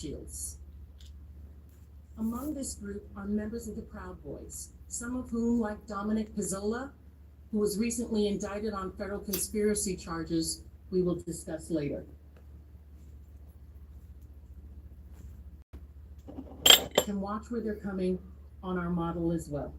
Shields. Among this group are members of the Proud Boys, some of whom, like Dominic Pizzola, who was recently indicted on federal conspiracy charges we will discuss later. Can watch where they're coming on our model as well.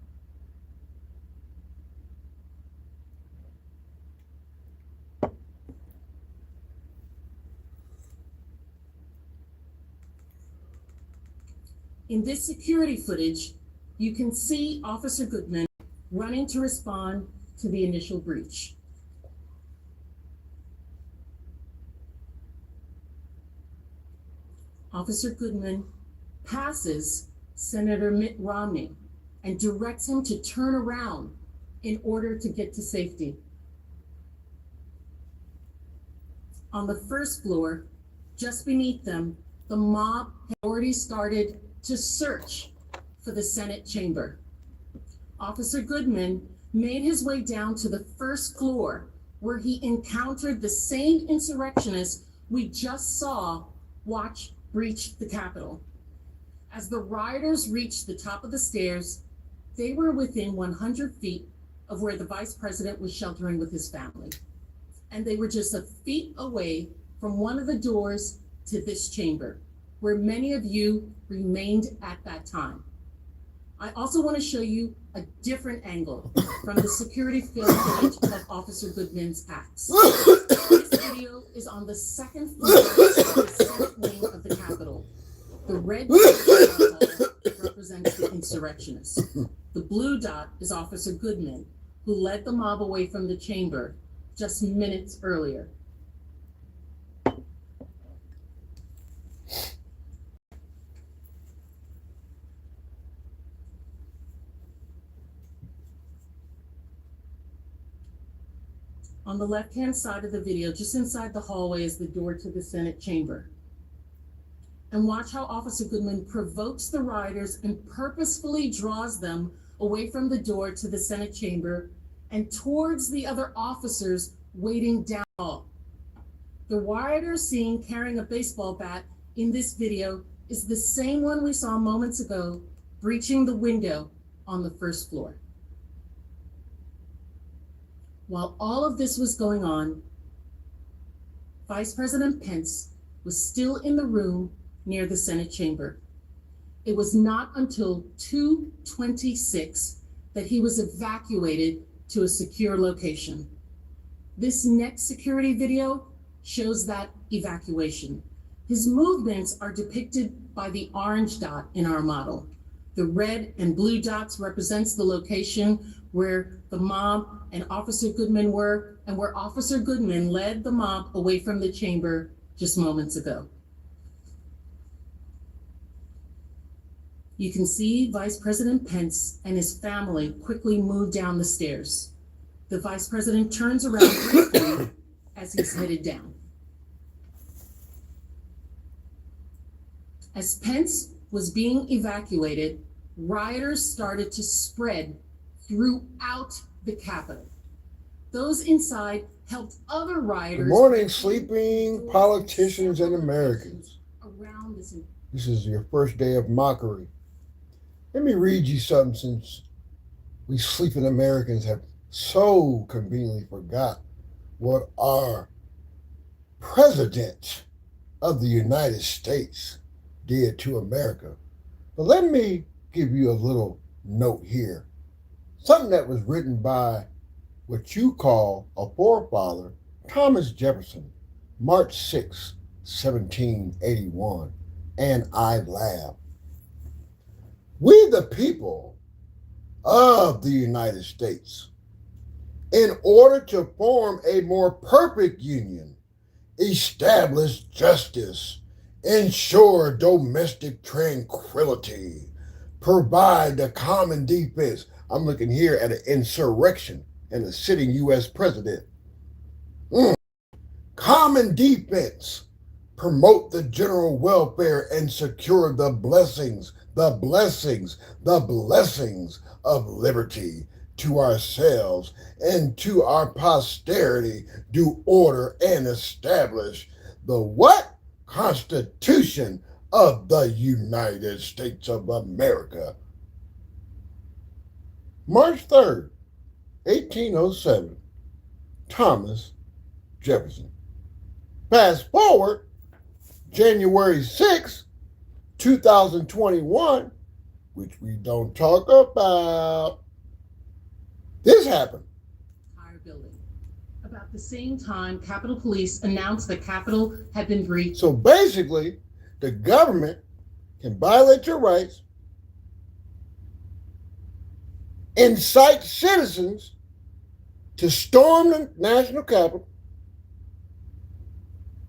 In this security footage, you can see Officer Goodman running to respond to the initial breach. Officer Goodman passes Senator Mitt Romney and directs him to turn around in order to get to safety. On the first floor, just beneath them, the mob had already started to search for the Senate chamber. Officer Goodman made his way down to the first floor where he encountered the same insurrectionists we just saw watch breach the Capitol. As the rioters reached the top of the stairs, they were within 100 feet of where the vice president was sheltering with his family. And they were just a feet away from one of the doors to this chamber, where many of you remained at that time. I also want to show you a different angle from the security film footage of Officer Goodman's acts. This video is on the second floor of the Senate wing of the Capitol. The red dot represents the insurrectionists. The blue dot is Officer Goodman, who led the mob away from the chamber just minutes earlier. On the left-hand side of the video, just inside the hallway, is the door to the Senate chamber. And watch how Officer Goodman provokes the rioters and purposefully draws them away from the door to the Senate chamber and towards the other officers waiting down the hall. The rioter seen carrying a baseball bat in this video is the same one we saw moments ago breaching the window on the first floor. While all of this was going on, Vice President Pence was still in the room near the Senate chamber. It was not until 2:26 that he was evacuated to a secure location. This next security video shows that evacuation. His movements are depicted by the orange dot in our model. The red and blue dots represents the location where the mob and Officer Goodman were, and where Officer Goodman led the mob away from the chamber just moments ago. You can see Vice President Pence and his family quickly move down the stairs. The Vice President turns around briefly as he's headed down. As Pence was being evacuated, rioters started to spread throughout the Capitol. Those inside helped other rioters. Good morning, sleeping politicians and Americans. Around this is your first day of mockery. Let me read you something, since we sleeping Americans have so conveniently forgot what our President of the United States did to America. But let me give you a little note here. Something that was written by what you call a forefather, Thomas Jefferson, March 6, 1781, and I laugh. We the people of the United States, in order to form a more perfect union, establish justice, ensure domestic tranquility, provide the common defense. I'm looking here at an insurrection and a sitting U.S. president. Common defense, promote the general welfare and secure the blessings of liberty to ourselves and to our posterity, do order and establish the what? Constitution of the United States of America. March 3rd, 1807, Thomas Jefferson. Fast forward, January 6th, 2021, which we don't talk about. This happened. Entire building. About the same time, Capitol Police announced the Capitol had been breached. So basically, the government can violate your rights, incite citizens to storm the national capital,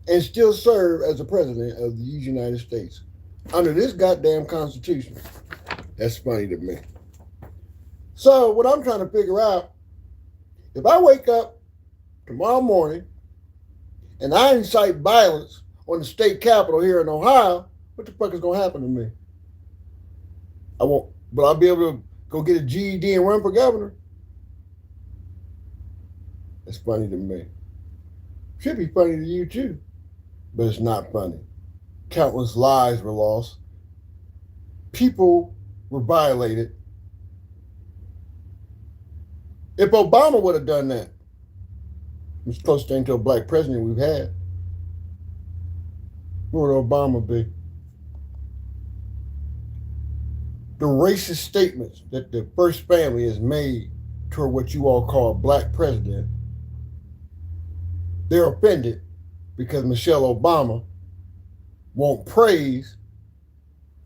and still serve as the president of the United States under this goddamn Constitution. That's funny to me. So what I'm trying to figure out, if I wake up tomorrow morning and I incite violence on the state capitol here in Ohio, what the fuck is going to happen to me? I won't, but I'll be able to go get a GED and run for governor. That's funny to me. Should be funny to you too, but it's not funny. Countless lives were lost. People were violated. If Obama would have done that, it's the closest thing to a black president we've had. What would Obama be? The racist statements that the first family has made toward what you all call a black president, they're offended because Michelle Obama won't praise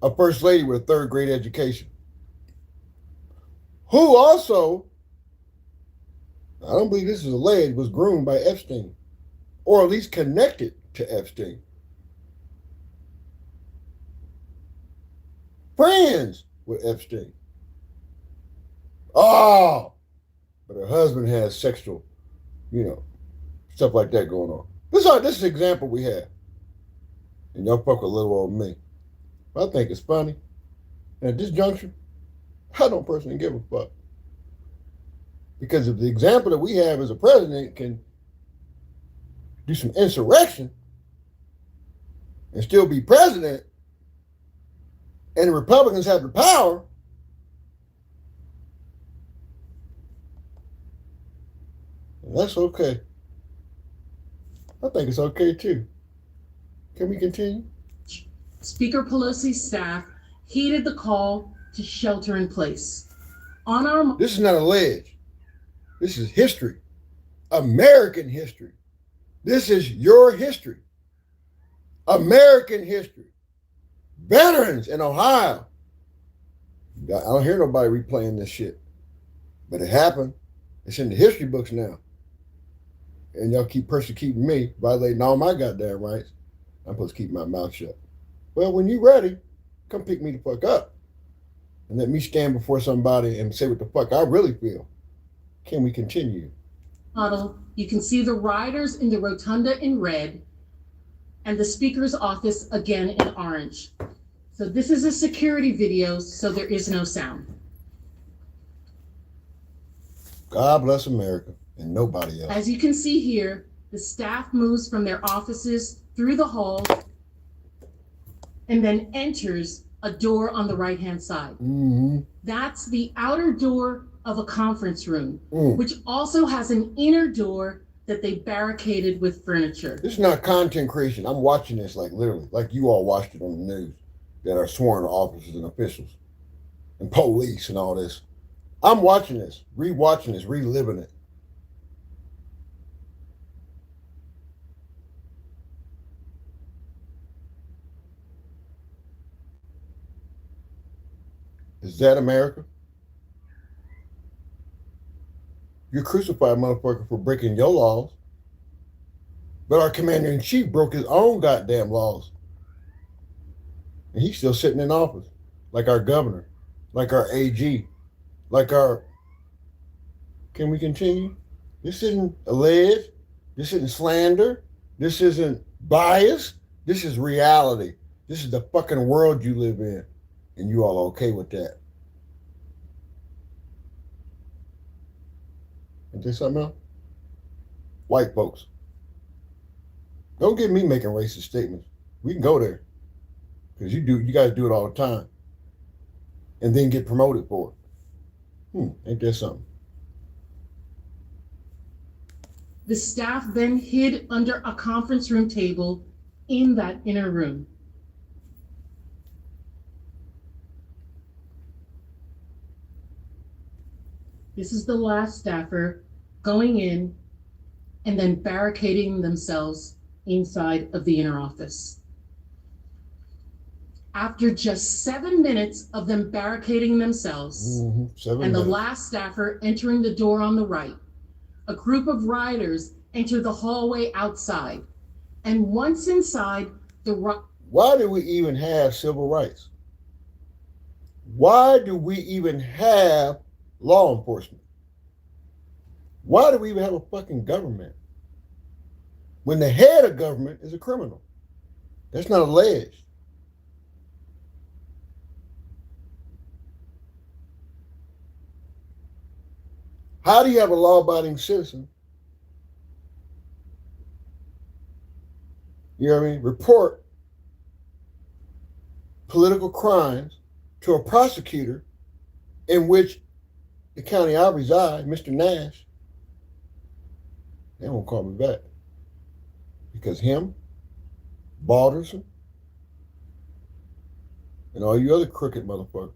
a first lady with a third grade education, who also, I don't believe this is alleged, was groomed by Epstein, or at least connected to Epstein. Friends with Epstein. Oh, but her husband has sexual, stuff like that going on. This is an example we have. And y'all fuck with little old me. I think it's funny. And at this juncture, I don't personally give a fuck. Because if the example that we have as a president can do some insurrection and still be president, and the Republicans have the power, that's okay. I think it's okay too. Can we continue? Speaker Pelosi's staff heeded the call to shelter in place. This is not alleged. This is history. American history. This is your history. American history. Veterans in Ohio. I don't hear nobody replaying this shit. But it happened. It's in the history books now. And y'all keep persecuting me, violating all my goddamn rights. I'm supposed to keep my mouth shut. Well, when you're ready, come pick me the fuck up. And let me stand before somebody and say what the fuck I really feel. Can we continue? Model, you can see the riders in the rotunda in red and the speaker's office again in orange. So this is a security video, so there is no sound. God bless America and nobody else. As you can see here, the staff moves from their offices through the hall and then enters a door on the right-hand side. Mm-hmm. That's the outer door of a conference room, which also has an inner door that they barricaded with furniture. This is not content creation. I'm watching this literally, like you all watched it on the news that are sworn to officers and officials and police and all this. I'm watching this, rewatching this, reliving it. Is that America? You crucified motherfucker for breaking your laws. But our commander-in-chief broke his own goddamn laws. And he's still sitting in office. Like our governor. Like our AG. Like our... Can we continue? This isn't alleged. This isn't slander. This isn't bias. This is reality. This is the fucking world you live in. And you all okay with that. And there's something else? White folks. Don't get me making racist statements. We can go there. Because you guys do it all the time. And then get promoted for it. Ain't that something? The staff then hid under a conference room table in that inner room. This is the last staffer going in and then barricading themselves inside of the inner office. After just 7 minutes of them barricading themselves, 7 and the minutes. last staffer entering the door on the right, a group of rioters enter the hallway outside. And once inside, Why do we even have civil rights? Why do we even have law enforcement? Why do we even have a fucking government when the head of government is a criminal? That's not alleged. How do you have a law-abiding citizen, you know what I mean, report political crimes to a prosecutor in which the county I reside, Mr. Nash, they won't call me back because him, Balderson, and all you other crooked motherfuckers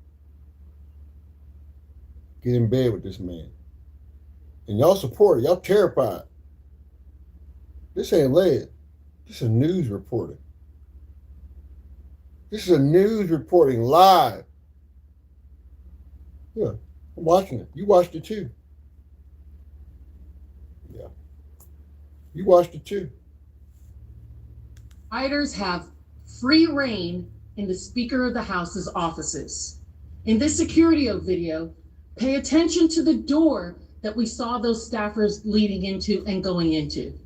get in bed with this man. And y'all support it. Y'all terrified. This ain't led. This is a news reporting. This is a news reporting live. Yeah, I'm watching it. You watched it too. Yeah. You watched it too. rioters have free reign in the Speaker of the House's offices. In this security video, pay attention to the door that we saw those staffers leading into and going into.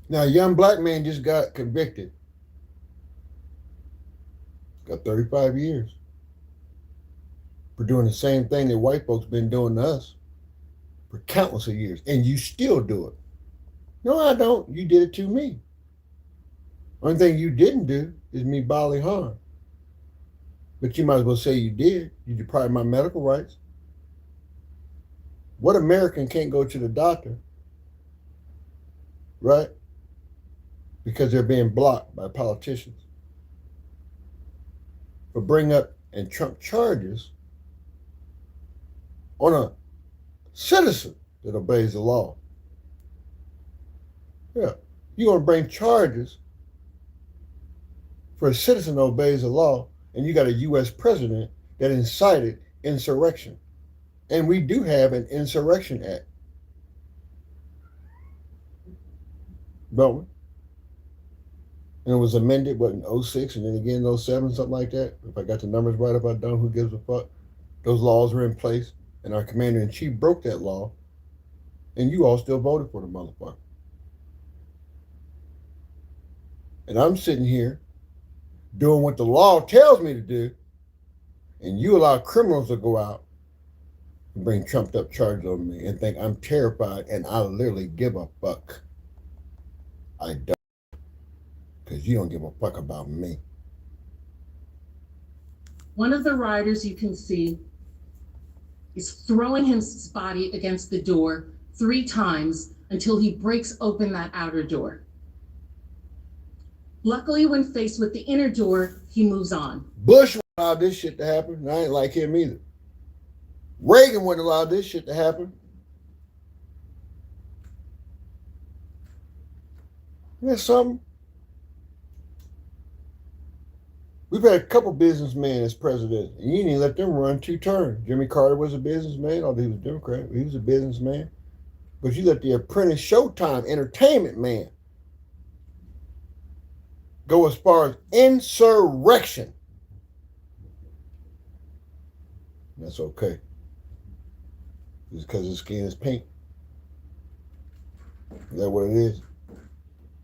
Now, a young black man just got convicted. Got 35 years for doing the same thing that white folks been doing to us for countless of years. And you still do it. No, I don't. You did it to me. Only thing you didn't do is me bodily harm. But you might as well say you did. You deprived my medical rights. What American can't go to the doctor, right? Because they're being blocked by politicians for bring up and trump charges on a citizen that obeys the law. Yeah, you're going to bring charges for a citizen that obeys the law, and you got a U.S. president that incited insurrection. And we do have an Insurrection Act, don't we? And it was amended, what, in 06 and then again in 07, something like that. If I got the numbers right, if I don't, who gives a fuck? Those laws were in place, and our commander-in-chief broke that law, and you all still voted for the motherfucker. And I'm sitting here doing what the law tells me to do, and you allow criminals to go out and bring trumped up charges on me and think I'm terrified and I literally give a fuck. I don't. Because you don't give a fuck about me. One of the riders you can see is throwing his body against the door 3 times until he breaks open that outer door. Luckily, when faced with the inner door, he moves on. Bush wouldn't allow this shit to happen, and I ain't like him either. Reagan wouldn't allow this shit to happen. That's something. We've had a couple businessmen as president, and you didn't let them run 2 terms. Jimmy Carter was a businessman, although he was a Democrat. He was a businessman. But you let the Apprentice Showtime entertainment man go as far as insurrection. That's okay. It's because his skin is pink. Is that what it is?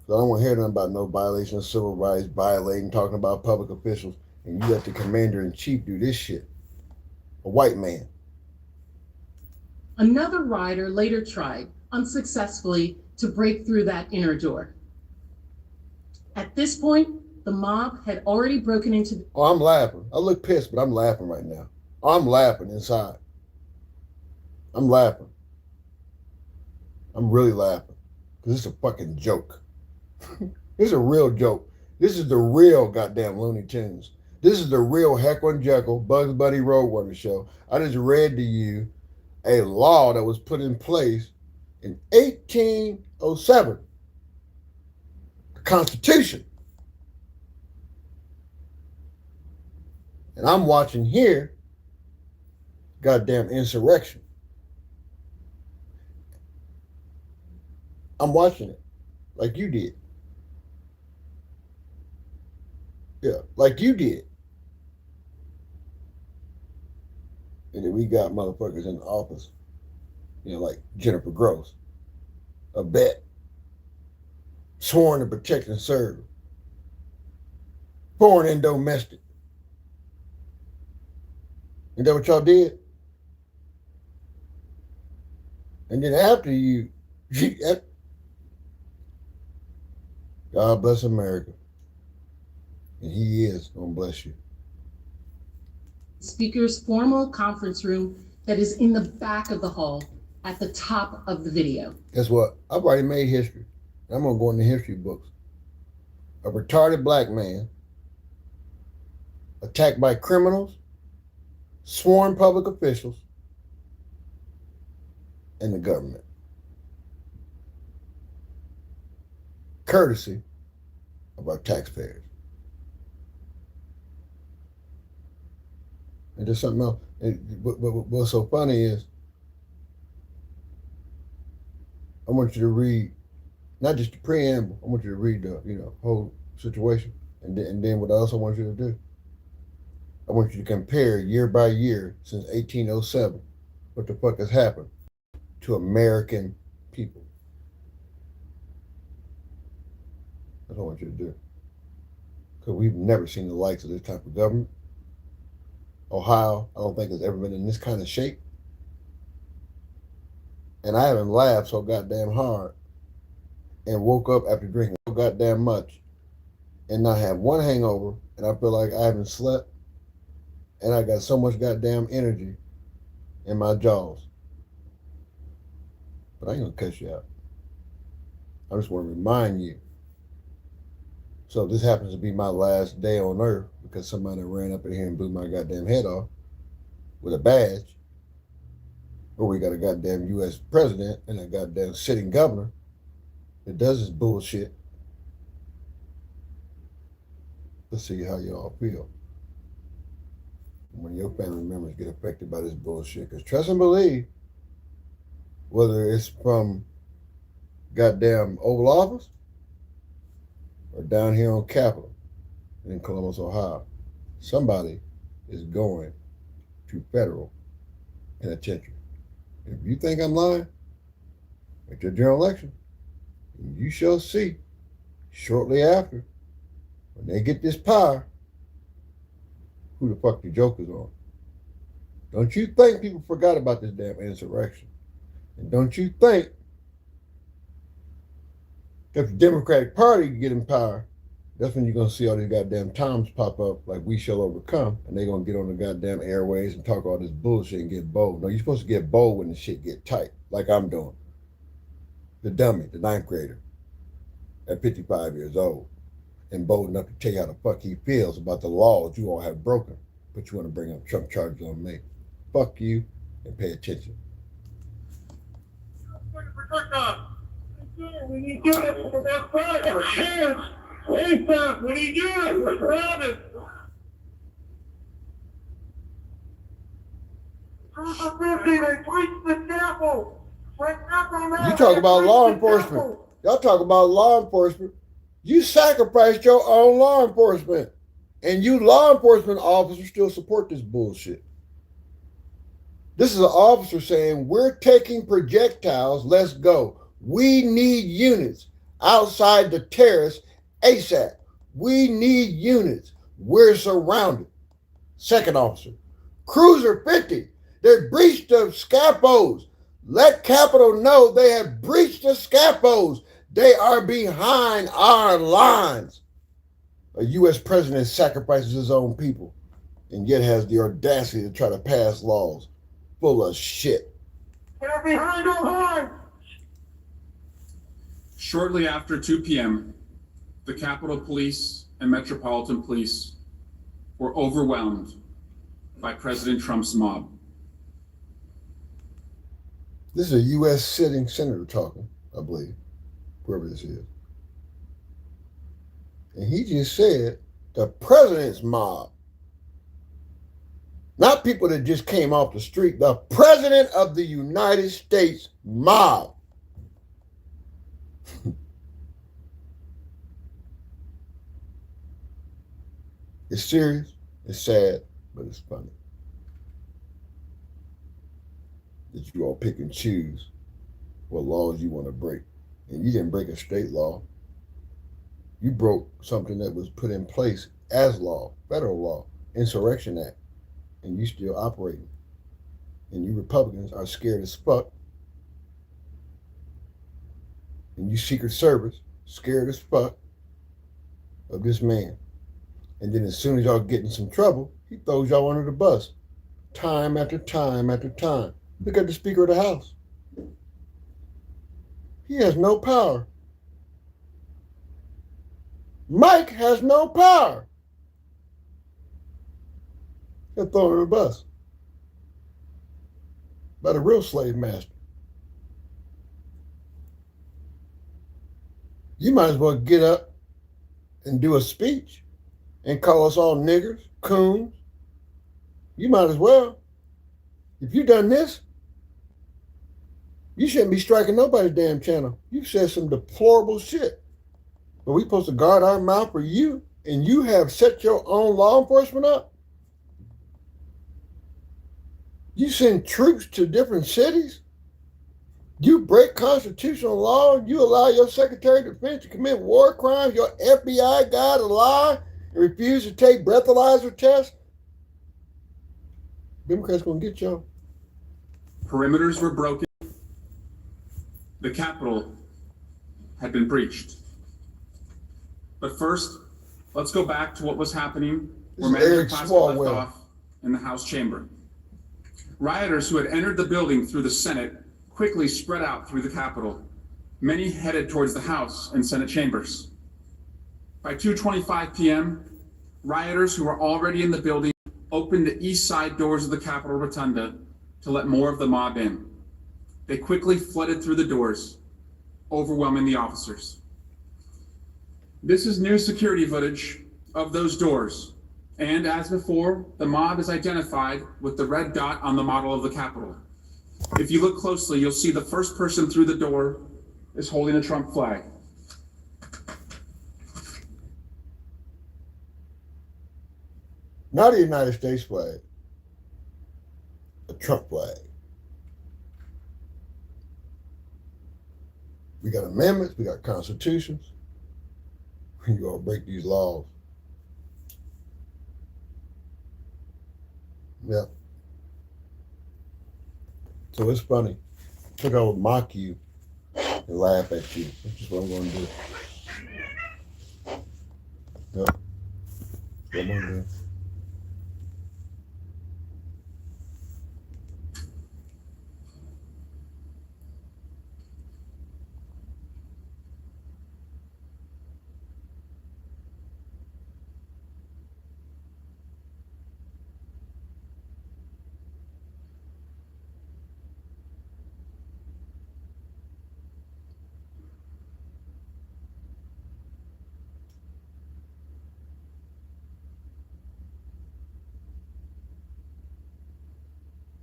So I don't want to hear nothing about no violation of civil rights, violating, talking about public officials, and you let the commander-in-chief do this shit. A white man. Another rider later tried, unsuccessfully, to break through that inner door. At this point, the mob had already broken into. Oh, I'm laughing. I look pissed, but I'm laughing right now. I'm laughing inside. I'm laughing. I'm really laughing. Because it's a fucking joke. It's a real joke. This is the real goddamn Looney Tunes. This is the real Heckle and Jekyll, Bugs Bunny Roadrunner show. I just read to you a law that was put in place in 1807. The Constitution. And I'm watching here goddamn insurrection. I'm watching it like you did. Yeah, like you did. And then we got motherfuckers in the office, like Jennifer Gross, a vet, sworn to protect and serve, foreign and domestic. Is that what y'all did? And then after you, God bless America. And he is going to bless you. Speaker's formal conference room that is in the back of the hall at the top of the video. Guess what? I've already made history. I'm going to go in the history books. A retarded black man attacked by criminals, sworn public officials, and the government. Courtesy of our taxpayers. And there's something else. What's so funny is, I want you to read, not just the preamble, I want you to read the whole situation. And then what else I want you to do? I want you to compare year by year since 1807, what the fuck has happened to American people. That's what I want you to do. Because we've never seen the likes of this type of government. Ohio, I don't think has ever been in this kind of shape. And I haven't laughed so goddamn hard and woke up after drinking so goddamn much and not have one hangover, and I feel like I haven't slept, and I got so much goddamn energy in my jaws. But I ain't gonna cuss you out. I just want to remind you. So this happens to be my last day on earth because somebody ran up in here and blew my goddamn head off with a badge. Or we got a goddamn U.S. president and a goddamn sitting governor that does this bullshit. Let's see how y'all feel when your family members get affected by this bullshit. Because trust and believe, whether it's from goddamn Oval Office or down here on Capitol in Columbus, Ohio, somebody is going to federal penitentiary. If you think I'm lying, at your general election, you shall see shortly after, when they get this power, who the fuck the joke is on. Don't you think people forgot about this damn insurrection? And don't you think if the Democratic Party get in power, that's when you're going to see all these goddamn Toms pop up like we shall overcome, and they're going to get on the goddamn airways and talk all this bullshit and get bold. No, you're supposed to get bold when the shit get tight, like I'm doing. The dummy, the ninth grader, at 55 years old, and bold enough to tell you how the fuck he feels about the laws you all have broken, but you want to bring up Trump charges on me. Fuck you, and pay attention. When you do it for that fight, our hands, ASAP, when you do it, we're proud. You talk about law enforcement. Y'all talk about law enforcement. You sacrificed your own law enforcement. And you law enforcement officers still support this bullshit. This is an officer saying, we're taking projectiles, let's go. We need units outside the terrace ASAP. We need units. We're surrounded. Second officer, Cruiser 50, they breached the scaffolds. Let Capitol know they have breached the scaffolds. They are behind our lines. A U.S. president sacrifices his own people and yet has the audacity to try to pass laws full of shit. Get behind them hard! Shortly after 2 p.m., the Capitol Police and Metropolitan Police were overwhelmed by President Trump's mob. This is a U.S. sitting senator talking, I believe, whoever this is. And he just said the president's mob. Not people that just came off the street, the president of the United States mob. It's serious, it's sad, but it's funny that you all pick and choose what laws you want to break. And you didn't break a state law. You broke something that was put in place as law, federal law, Insurrection Act, and you still operating. And you Republicans are scared as fuck. And you Secret Service scared as fuck of this man. And then as soon as y'all get in some trouble, he throws y'all under the bus. Time after time after time. Look at the Speaker of the House. He has no power. Mike has no power. They're thrown under the bus by the real slave master. You might as well get up and do a speech and call us all niggers, coons. You might as well. If you done this, you shouldn't be striking nobody's damn channel. You said some deplorable shit. But we supposed to guard our mouth for you, and you have set your own law enforcement up? You send troops to different cities? You break constitutional law? You allow your Secretary of Defense to commit war crimes? Your FBI guy to lie and refuse to take breathalyzer tests? Democrats gonna get y'all. Perimeters were broken. The Capitol had been breached. But first, let's go back to what was happening where Manager Plaska left off in the House chamber. Rioters who had entered the building through the Senate quickly spread out through the Capitol. Many headed towards the House and Senate chambers. By 2:25 p.m., rioters who were already in the building opened the east side doors of the Capitol Rotunda to let more of the mob in. They quickly flooded through the doors, overwhelming the officers. This is new security footage of those doors. And as before, the mob is identified with the red dot on the model of the Capitol. If you look closely, you'll see the first person through the door is holding a Trump flag. Not a United States flag, a Trump flag. We got amendments, we got constitutions. You all break these laws. Yeah. So it's funny. I think I would mock you and laugh at you. That's just what I'm going to do. Yeah. That's what I'm going to do.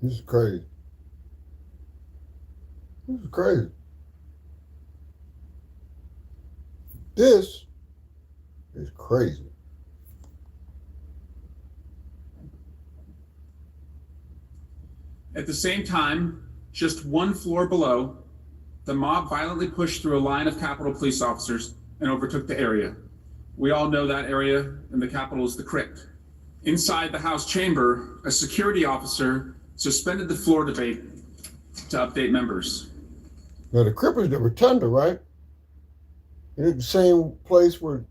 This is crazy. This is crazy. This is crazy. At the same time, just one floor below, the mob violently pushed through a line of Capitol police officers and overtook the area. We all know that area in the Capitol is the crypt. Inside the House chamber, a security officer suspended the floor debate to update members. Now the crypt is the rotunda, right? And it's the same place where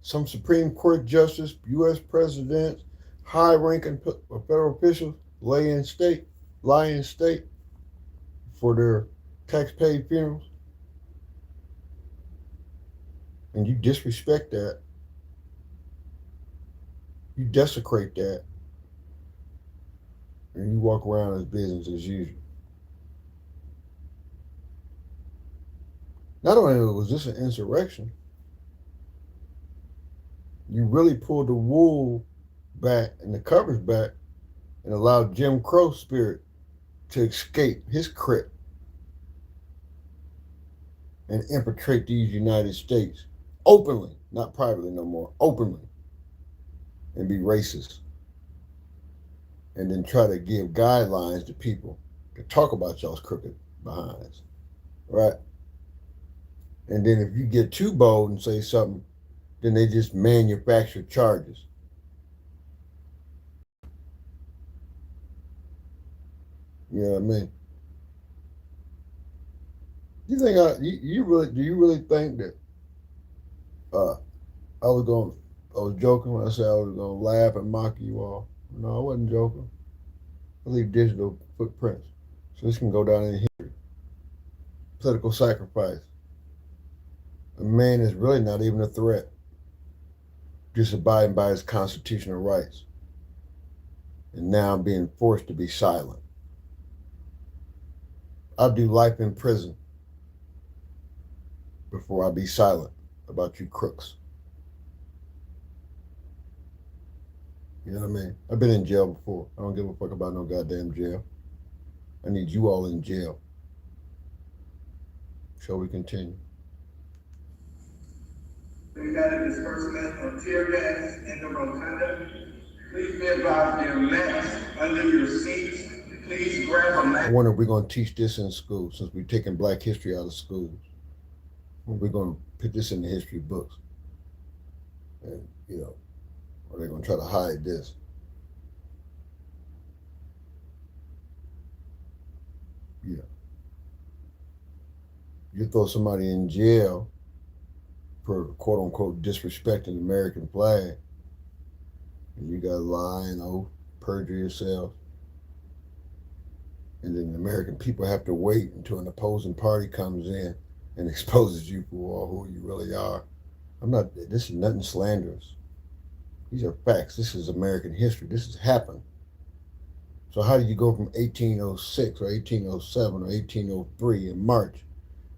some Supreme Court justice, U.S. presidents, high-ranking federal officials lie in state for their tax-paid funerals, and you disrespect that, you desecrate that, and you walk around as business as usual. Not only was this an insurrection, you really pulled the wool back and the covers back and allowed Jim Crow spirit to escape his crypt and infiltrate these United States openly, not privately no more, openly, and be racist. And then try to give guidelines to people to talk about y'all's crooked behinds, right? And then if you get too bold and say something, then they just manufacture charges. You know what I mean? You think do you really think that I was joking when I said I was gonna laugh and mock you all? No, I wasn't joking. I leave digital footprints. So this can go down in history. Political sacrifice. A man is really not even a threat, just abiding by his constitutional rights. And now I'm being forced to be silent. I'll do life in prison before I be silent about you crooks. You know what I mean? I've been in jail before. I don't give a fuck about no goddamn jail. I need you all in jail. Shall we continue? We got a disbursement of tear gas in the rotunda. Please be advised there are mats under your seats. Please grab a mat. I wonder if we're going to teach this in school, since we're taking Black history out of schools. We're going to put this in the history books. And, you know, or they're going to try to hide this. Yeah. You throw somebody in jail for quote unquote disrespecting the American flag, and you got to lie and oath, perjure yourself, and then the American people have to wait until an opposing party comes in and exposes you for who you really are. This is nothing slanderous. These are facts. This is American history. This has happened. So how do you go from 1806 or 1807 or 1803 in March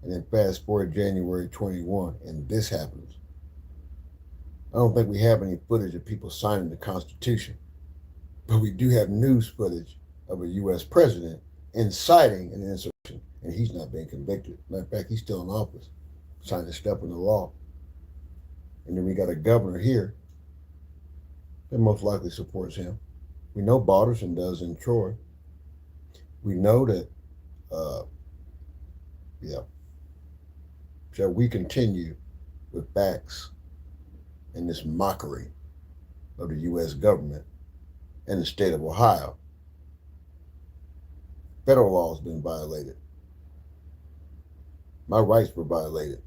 and then fast forward January 21 and this happens? I don't think we have any footage of people signing the Constitution, but we do have news footage of a U.S. president inciting an insurrection, and he's not being convicted. Matter of fact, he's still in office, trying to step in the law. And then we got a governor here that most likely supports him. We know Balderson does in Troy. We know that, Shall we continue with facts and this mockery of the U.S. government and the state of Ohio? Federal law has been violated. My rights were violated.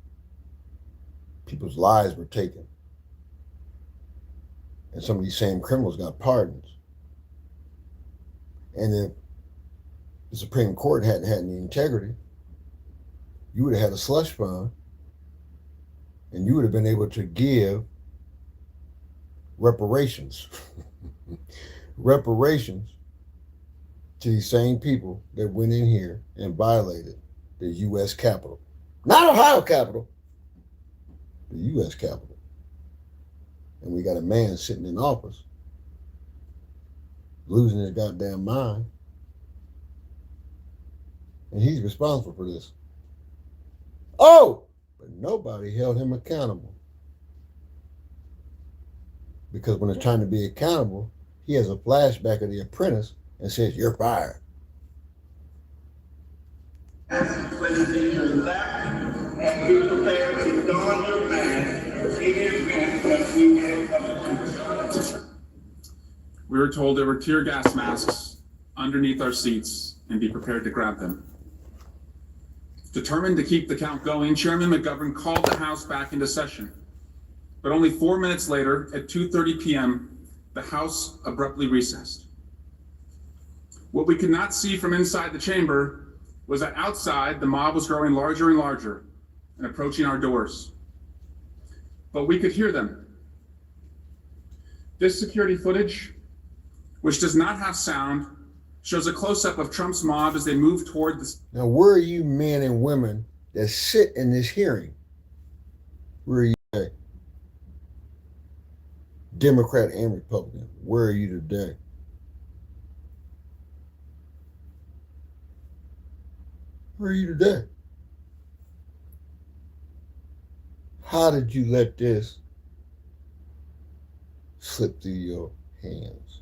People's lives were taken. And some of these same criminals got pardons. And if the Supreme Court hadn't had any integrity, you would have had a slush fund, and you would have been able to give reparations. Reparations to these same people that went in here and violated the U.S. Capitol. Not Ohio Capitol, the U.S. Capitol. And we got a man sitting in office losing his goddamn mind. And he's responsible for this. Oh, but nobody held him accountable. Because when it's time to be accountable, he has a flashback of The Apprentice and says, "You're fired." Please take your left and be prepared to don your mask in the event that we get a We were told there were tear gas masks underneath our seats and be prepared to grab them. Determined to keep the count going, Chairman McGovern called the House back into session. But only 4 minutes later, at 2:30 p.m., the House abruptly recessed. What we could not see from inside the chamber was that outside, the mob was growing larger and larger and approaching our doors. But we could hear them. This security footage, which does not have sound, shows a close-up of Trump's mob as they move toward the... Now, where are you men and women that sit in this hearing? Where are you today? Democrat and Republican, where are you today? Where are you today? How did you let this slip through your hands?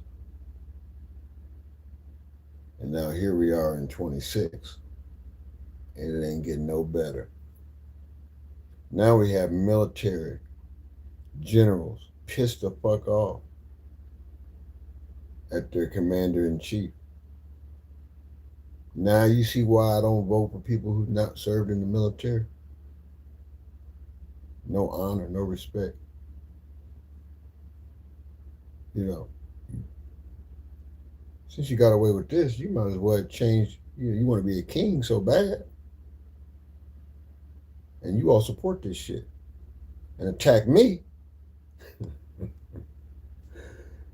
And now here we are in 26, and it ain't getting no better. Now we have military generals pissed the fuck off at their commander-in-chief. Now you see why I don't vote for people who've not served in the military. No honor, no respect. You know, since you got away with this, you might as well change. You want to be a king so bad. And you all support this shit and attack me.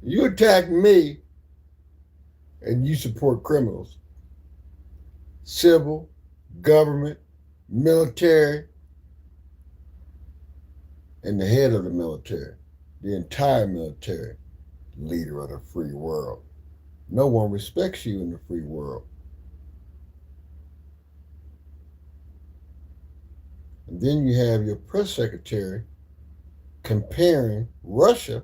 You attack me and you support criminals. Civil, government, military, and the head of the military, the entire military, leader of the free world. No one respects you in the free world. And then you have your press secretary comparing Russia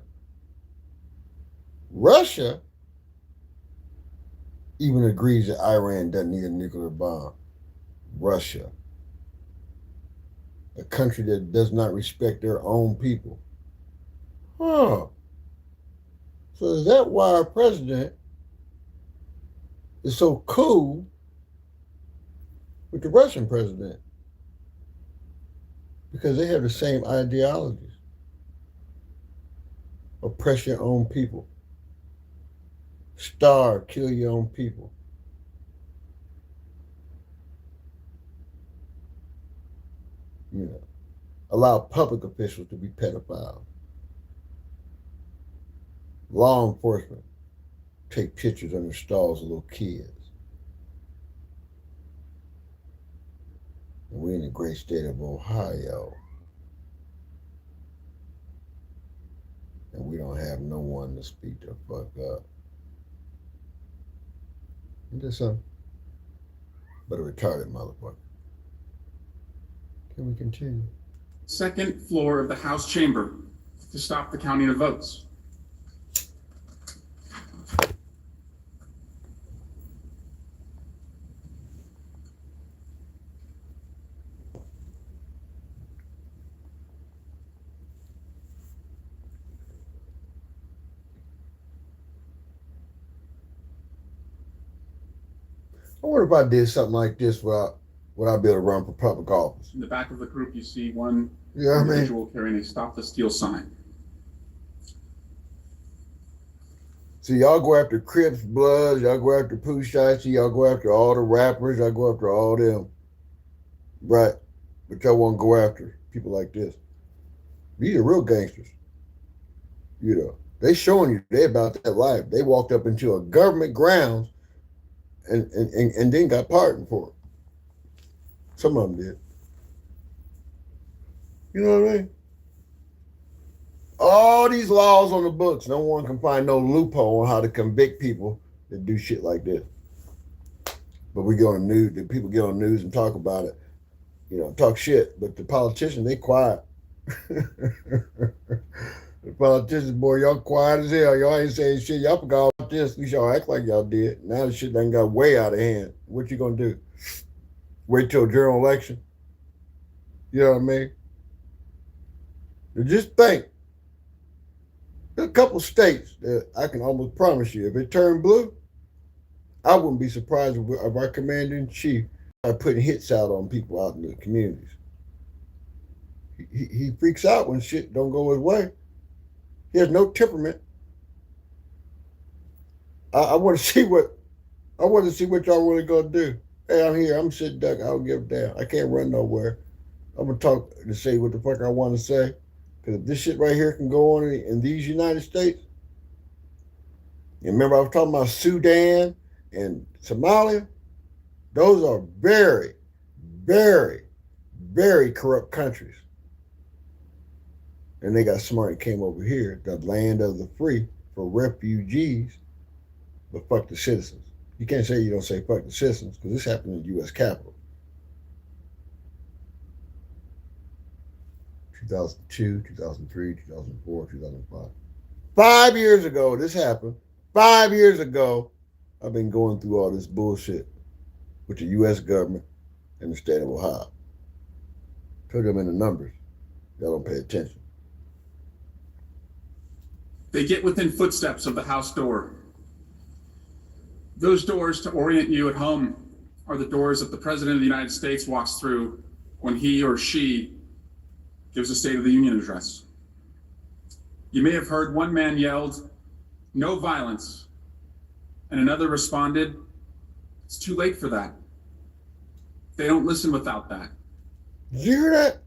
even agrees that Iran doesn't need a nuclear bomb. Russia, a country that does not respect their own people. Huh. So is that why our president is so cool with the Russian president? Because they have the same ideologies. Oppress your own people. Starve, kill your own people. You know, allow public officials to be pedophiles. Law enforcement take pictures under stalls of little kids. And we're in the great state of Ohio. And we don't have no one to speak the fuck up. Just some, but a retarded motherfucker. Can we continue? Second floor of the House chamber to stop the counting of votes. I wonder if I did something like this, would I be able to run for public office? In the back of the group, you see one Yeah, individual carrying a Stop the Steal sign. See, y'all go after Crips, Bloods, y'all go after Pooh Shiesty, y'all go after all the rappers, y'all go after all them. Right. But y'all won't go after people like this. These are real gangsters. You know, they showing you they about that life. They walked up into a government grounds and then got pardoned for it. Some of them did. You know what I mean? All these laws on the books, no one can find no loophole on how to convict people that do shit like this. But we get on the news, the people get on the news and talk about it, you know, talk shit. But the politicians, they quiet. The politicians, boy, y'all quiet as hell. Y'all ain't saying shit. Y'all forgot about this. At least y'all act like y'all did. Now the shit done got way out of hand. What you gonna do? Wait till general election? You know what I mean? But just think. There's a couple states that I can almost promise you, if it turned blue, I wouldn't be surprised if our commander-in-chief started putting hits out on people out in the communities. He freaks out when shit don't go his way. He has no temperament. I want to see what y'all really gonna do. Hey, I'm here. I'm sitting duck. I don't give a damn. I can't run nowhere. I'm gonna talk to say what the fuck I want to say. Because if this shit right here can go on in these United States, and remember I was talking about Sudan and Somalia. Those are very, very, very corrupt countries. And they got smart and came over here, the land of the free for refugees, but fuck the citizens. You can't say you don't say fuck the citizens because this happened in the U.S. Capitol. 2002, 2003, 2004, 2005. 5 years ago, this happened. 5 years ago, I've been going through all this bullshit with the U.S. government and the state of Ohio. Took them in the numbers. Y'all don't pay attention. They get within footsteps of the House door. Those doors, to orient you at home, are the doors that the President of the United States walks through when he or she gives a State of the Union address. You may have heard one man yelled, "No violence," and another responded, "It's too late for that." They don't listen without that. Did you hear that?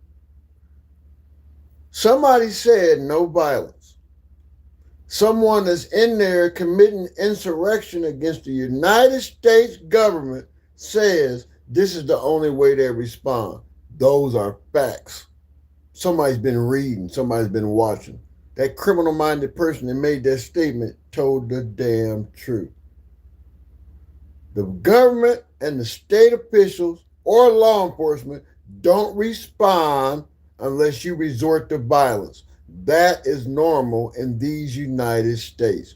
Somebody said no violence. Someone that's in there committing insurrection against the United States government says this is the only way they respond. Those are facts. Somebody's been reading, somebody's been watching. That criminal-minded person that made that statement told the damn truth. The government and the state officials or law enforcement don't respond unless you resort to violence. That is normal in these United States.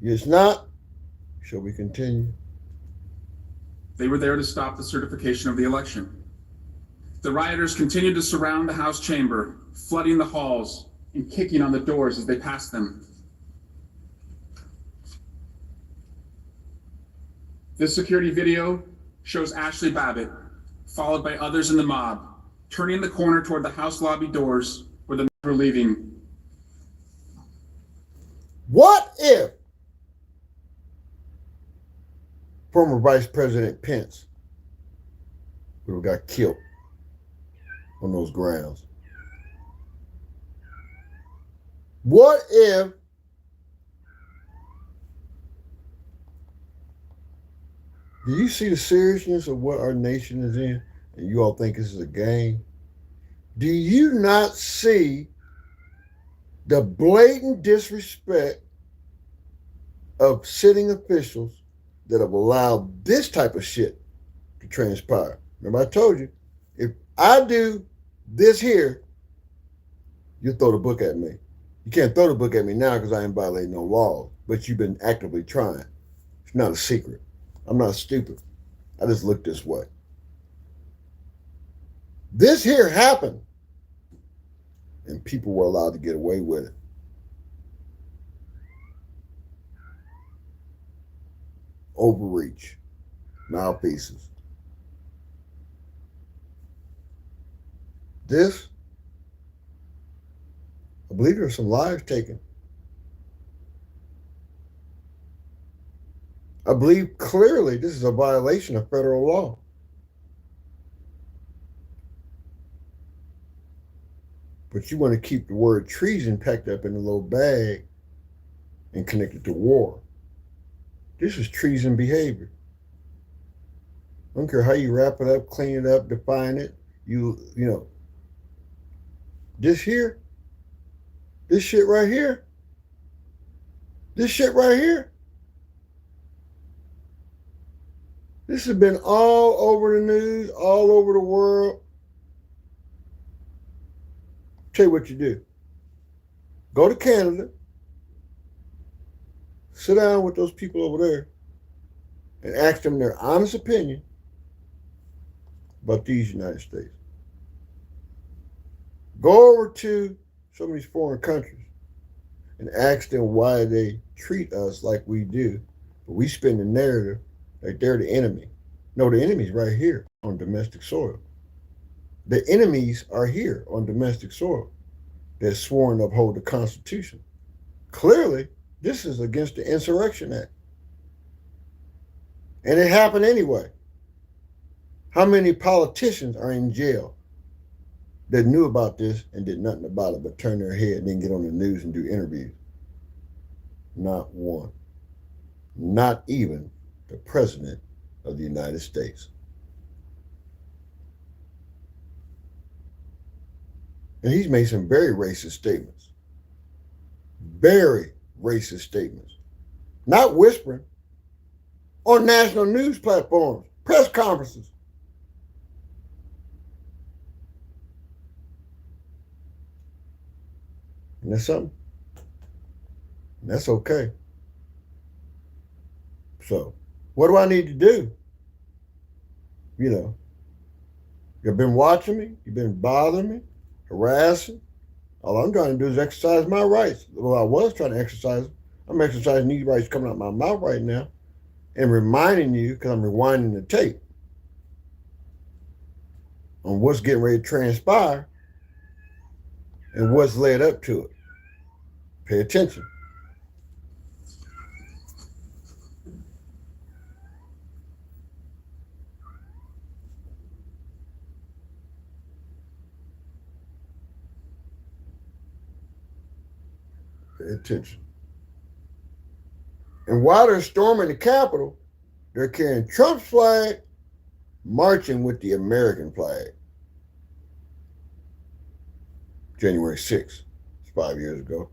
It's not. Shall we continue? They were there to stop the certification of the election. The rioters continued to surround the House chamber, flooding the halls and kicking on the doors as they passed them. This security video shows Ashley Babbitt, followed by others in the mob, turning the corner toward the House lobby doors where the men were leaving. What if former Vice President Pence would have got killed on those grounds? What if do you see the seriousness of what our nation is in and you all think this is a game? Do you not see the blatant disrespect of sitting officials that have allowed this type of shit to transpire? Remember, I told you, if I do this here, you throw the book at me. You can't throw the book at me now because I ain't violating no laws, but you've been actively trying. It's not a secret. I'm not stupid. I just look this way. This here happened, and people were allowed to get away with it. Overreach, mouthpieces. This, I believe there are some lives taken. I believe clearly this is a violation of federal law. But you want to keep the word treason packed up in a little bag and connect it to war. This is treason behavior. I don't care how you wrap it up, clean it up, define it. You know, this here, this shit right here, this shit right here, this has been all over the news, all over the world. Tell you what you do. Go to Canada, sit down with those people over there, and ask them their honest opinion about these United States. Go over to some of these foreign countries and ask them why they treat us like we do, but we spin the narrative like they're the enemy. No, the enemy's right here on domestic soil. The enemies are here on domestic soil. They're sworn to uphold the Constitution. Clearly, this is against the Insurrection Act. And it happened anyway. How many politicians are in jail that knew about this and did nothing about it but turn their head and then get on the news and do interviews? Not one. Not even the President of the United States. And he's made some very racist statements. Very racist statements. Not whispering. On national news platforms, press conferences. And that's something. And that's okay. So, what do I need to do? You know, you've been watching me, you've been bothering me, harassing. All I'm trying to do is exercise my rights. Well, I was trying to exercise them. I'm exercising these rights coming out my mouth right now and reminding you, because I'm rewinding the tape, on what's getting ready to transpire and what's led up to it. Pay attention. Pay attention. And while they're storming the Capitol, they're carrying Trump's flag, marching with the American flag. January 6th, it's 5 years ago.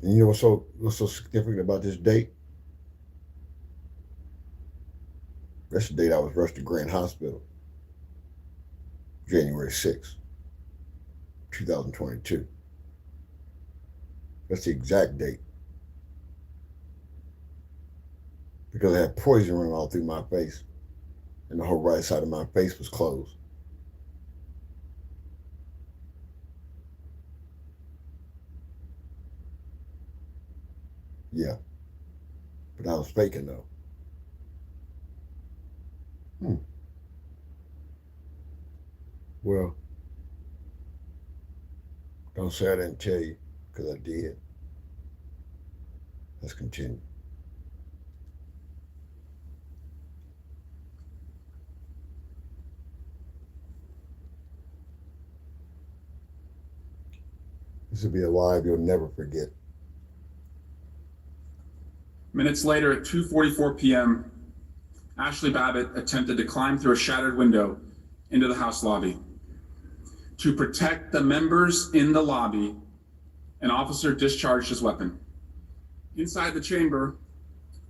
And you know what's so significant about this date? That's the date I was rushed to Grant Hospital. January 6th, 2022. That's the exact date. Because I had poison running all through my face, and the whole right side of my face was closed. Yeah. But I was faking though. Well, don't say I didn't tell you, because I did. Let's continue. This will be a live you'll never forget. Minutes later at 2:44 p.m., Ashley Babbitt attempted to climb through a shattered window into the House lobby. To protect the members in the lobby, an officer discharged his weapon. Inside the chamber,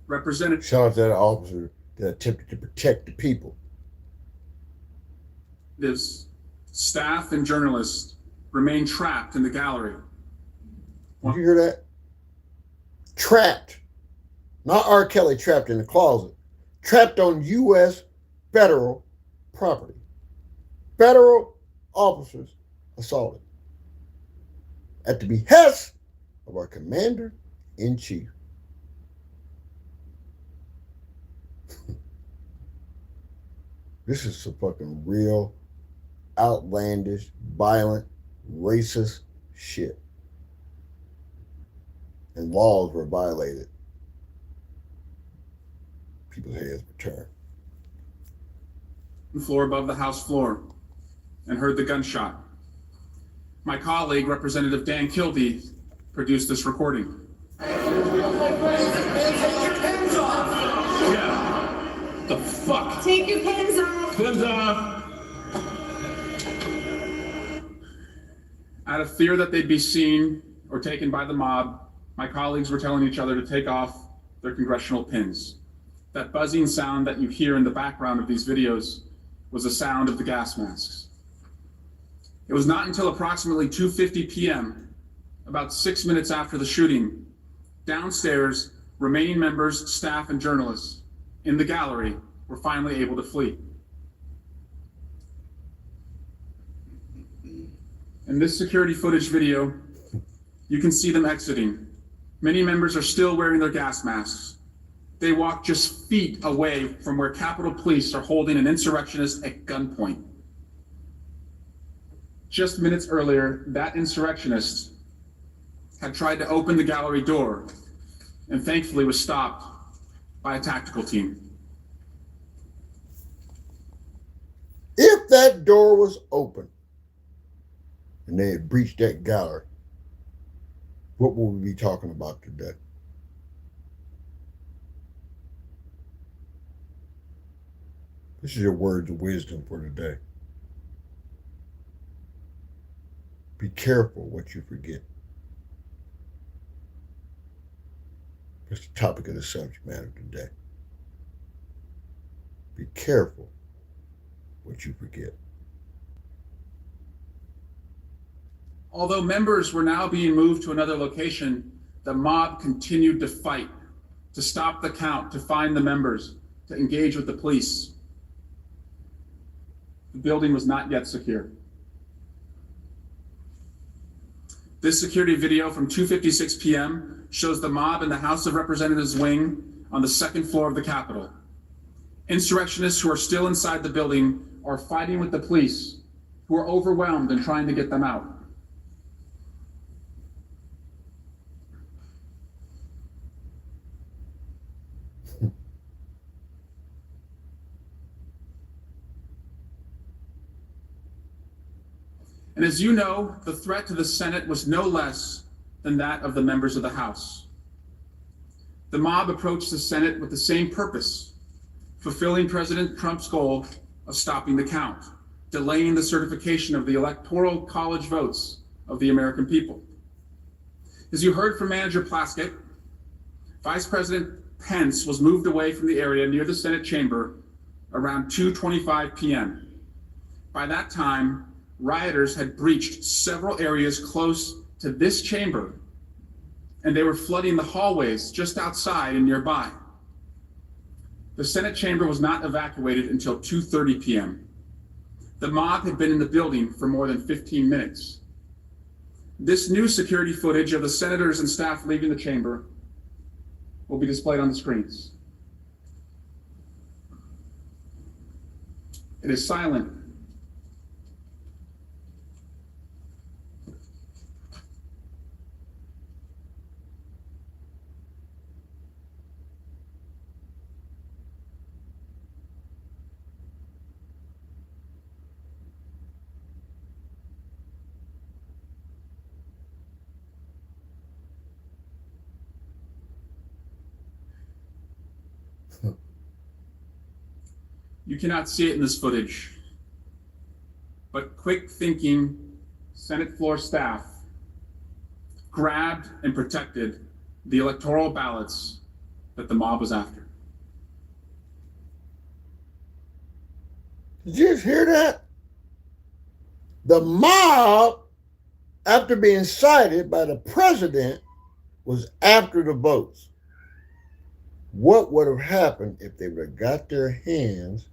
representatives Shout out to that officer that attempted to protect the people. staff, and journalists remain trapped in the gallery. Did you hear that? Trapped. Not R. Kelly trapped in the closet. Trapped on U.S. federal property. Federal officers assaulted. At the behest of our commander-in-chief. This is some fucking real, outlandish, violent, racist shit. And laws were violated. People's heads were turned. The floor above the House floor and heard the gunshot. My colleague, Representative Dan Kildee, produced this recording. Yeah. The fuck? Take your pins off. Pins off. Out of fear that they'd be seen or taken by the mob, my colleagues were telling each other to take off their congressional pins. That buzzing sound that you hear in the background of these videos was the sound of the gas masks. It was not until approximately 2:50 p.m., about 6 minutes after the shooting, downstairs, remaining members, staff, and journalists in the gallery were finally able to flee. In this security footage video, you can see them exiting, Many members are still wearing their gas masks. They walk just feet away from where Capitol Police are holding an insurrectionist at gunpoint. Just minutes earlier, that insurrectionist had tried to open the gallery door and thankfully was stopped by a tactical team. If that door was open and they had breached that gallery, what will we be talking about today? This is your words of wisdom for today. Be careful what you forget. That's the topic of the subject matter today. Be careful what you forget. Although members were now being moved to another location, the mob continued to fight, to stop the count, to find the members, to engage with the police. The building was not yet secure. This security video from 2:56 p.m. shows the mob in the House of Representatives wing on the second floor of the Capitol. Insurrectionists who are still inside the building are fighting with the police, who are overwhelmed and trying to get them out. And as you know, the threat to the Senate was no less than that of the members of the House. The mob approached the Senate with the same purpose, fulfilling President Trump's goal of stopping the count, delaying the certification of the Electoral College votes of the American people. As you heard from Manager Plaskett, Vice President Pence was moved away from the area near the Senate chamber around 2:25 p.m. By that time, rioters had breached several areas close to this chamber, and they were flooding the hallways just outside and nearby. The Senate chamber was not evacuated until 2:30 p.m. The mob had been in the building for more than 15 minutes. This new security footage of the senators and staff leaving the chamber will be displayed on the screens. It is silent. You cannot see it in this footage, but quick-thinking Senate floor staff grabbed and protected the electoral ballots that the mob was after. Did you just hear that? The mob, after being cited by the president, was after the votes. What would have happened if they would have got their hands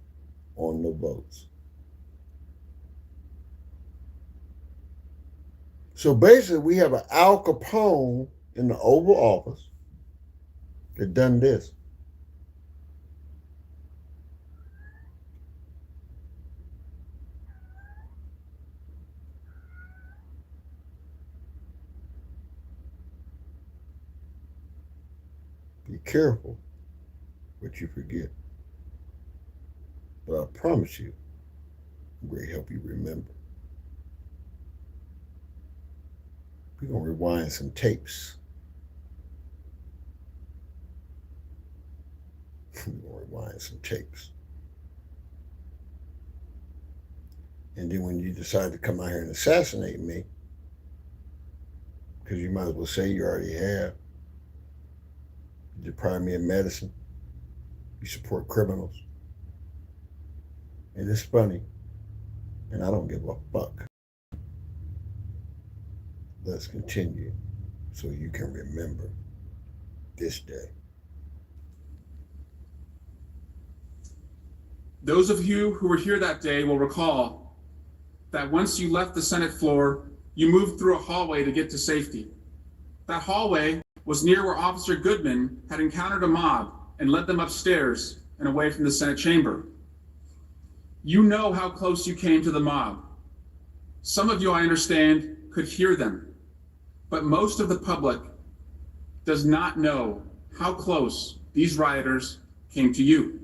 on the votes? So basically, we have an Al Capone in the Oval Office that done this. Be careful what you forget. But I promise you, I'm going to help you remember. We're going to rewind some tapes. We're going to rewind some tapes. And then when you decide to come out here and assassinate me, because you might as well say you already have, you deprive me of medicine, you support criminals. And it's funny, and I don't give a fuck. Let's continue so you can remember this day. Those of you who were here that day will recall that once you left the Senate floor, you moved through a hallway to get to safety. That hallway was near where Officer Goodman had encountered a mob and led them upstairs and away from the Senate chamber. You know how close you came to the mob. Some of you, I understand, could hear them, but most of the public does not know how close these rioters came to you.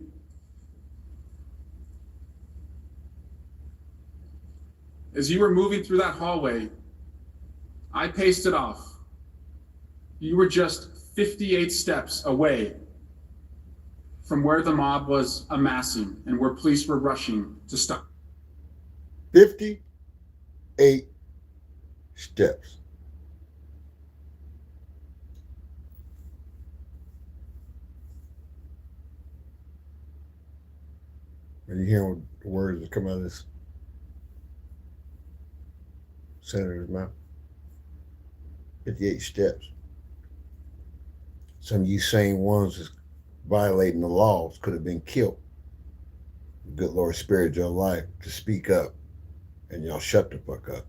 As you were moving through that hallway, I paced it off. You were just 58 steps away from where the mob was amassing and where police were rushing to stop. 58 steps. Are you hearing the words that come out of this senator's mouth? 58 steps. Some of you same ones that's violating the laws could have been killed. The good Lord spared your life to speak up, and y'all shut the fuck up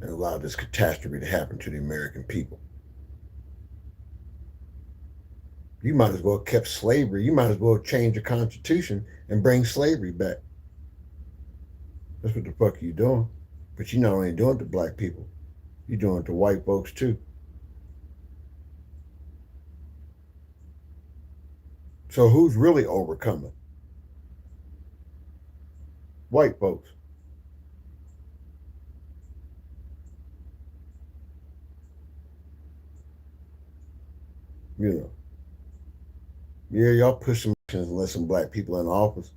and allow this catastrophe to happen to the American people. You might as well have kept slavery. You might as well change the Constitution and bring slavery back. That's what the fuck you doing. But you're not only doing it to black people, you're doing it to white folks too. So who's really overcoming? White folks. You know. Yeah, y'all push some actions and let some black people in office.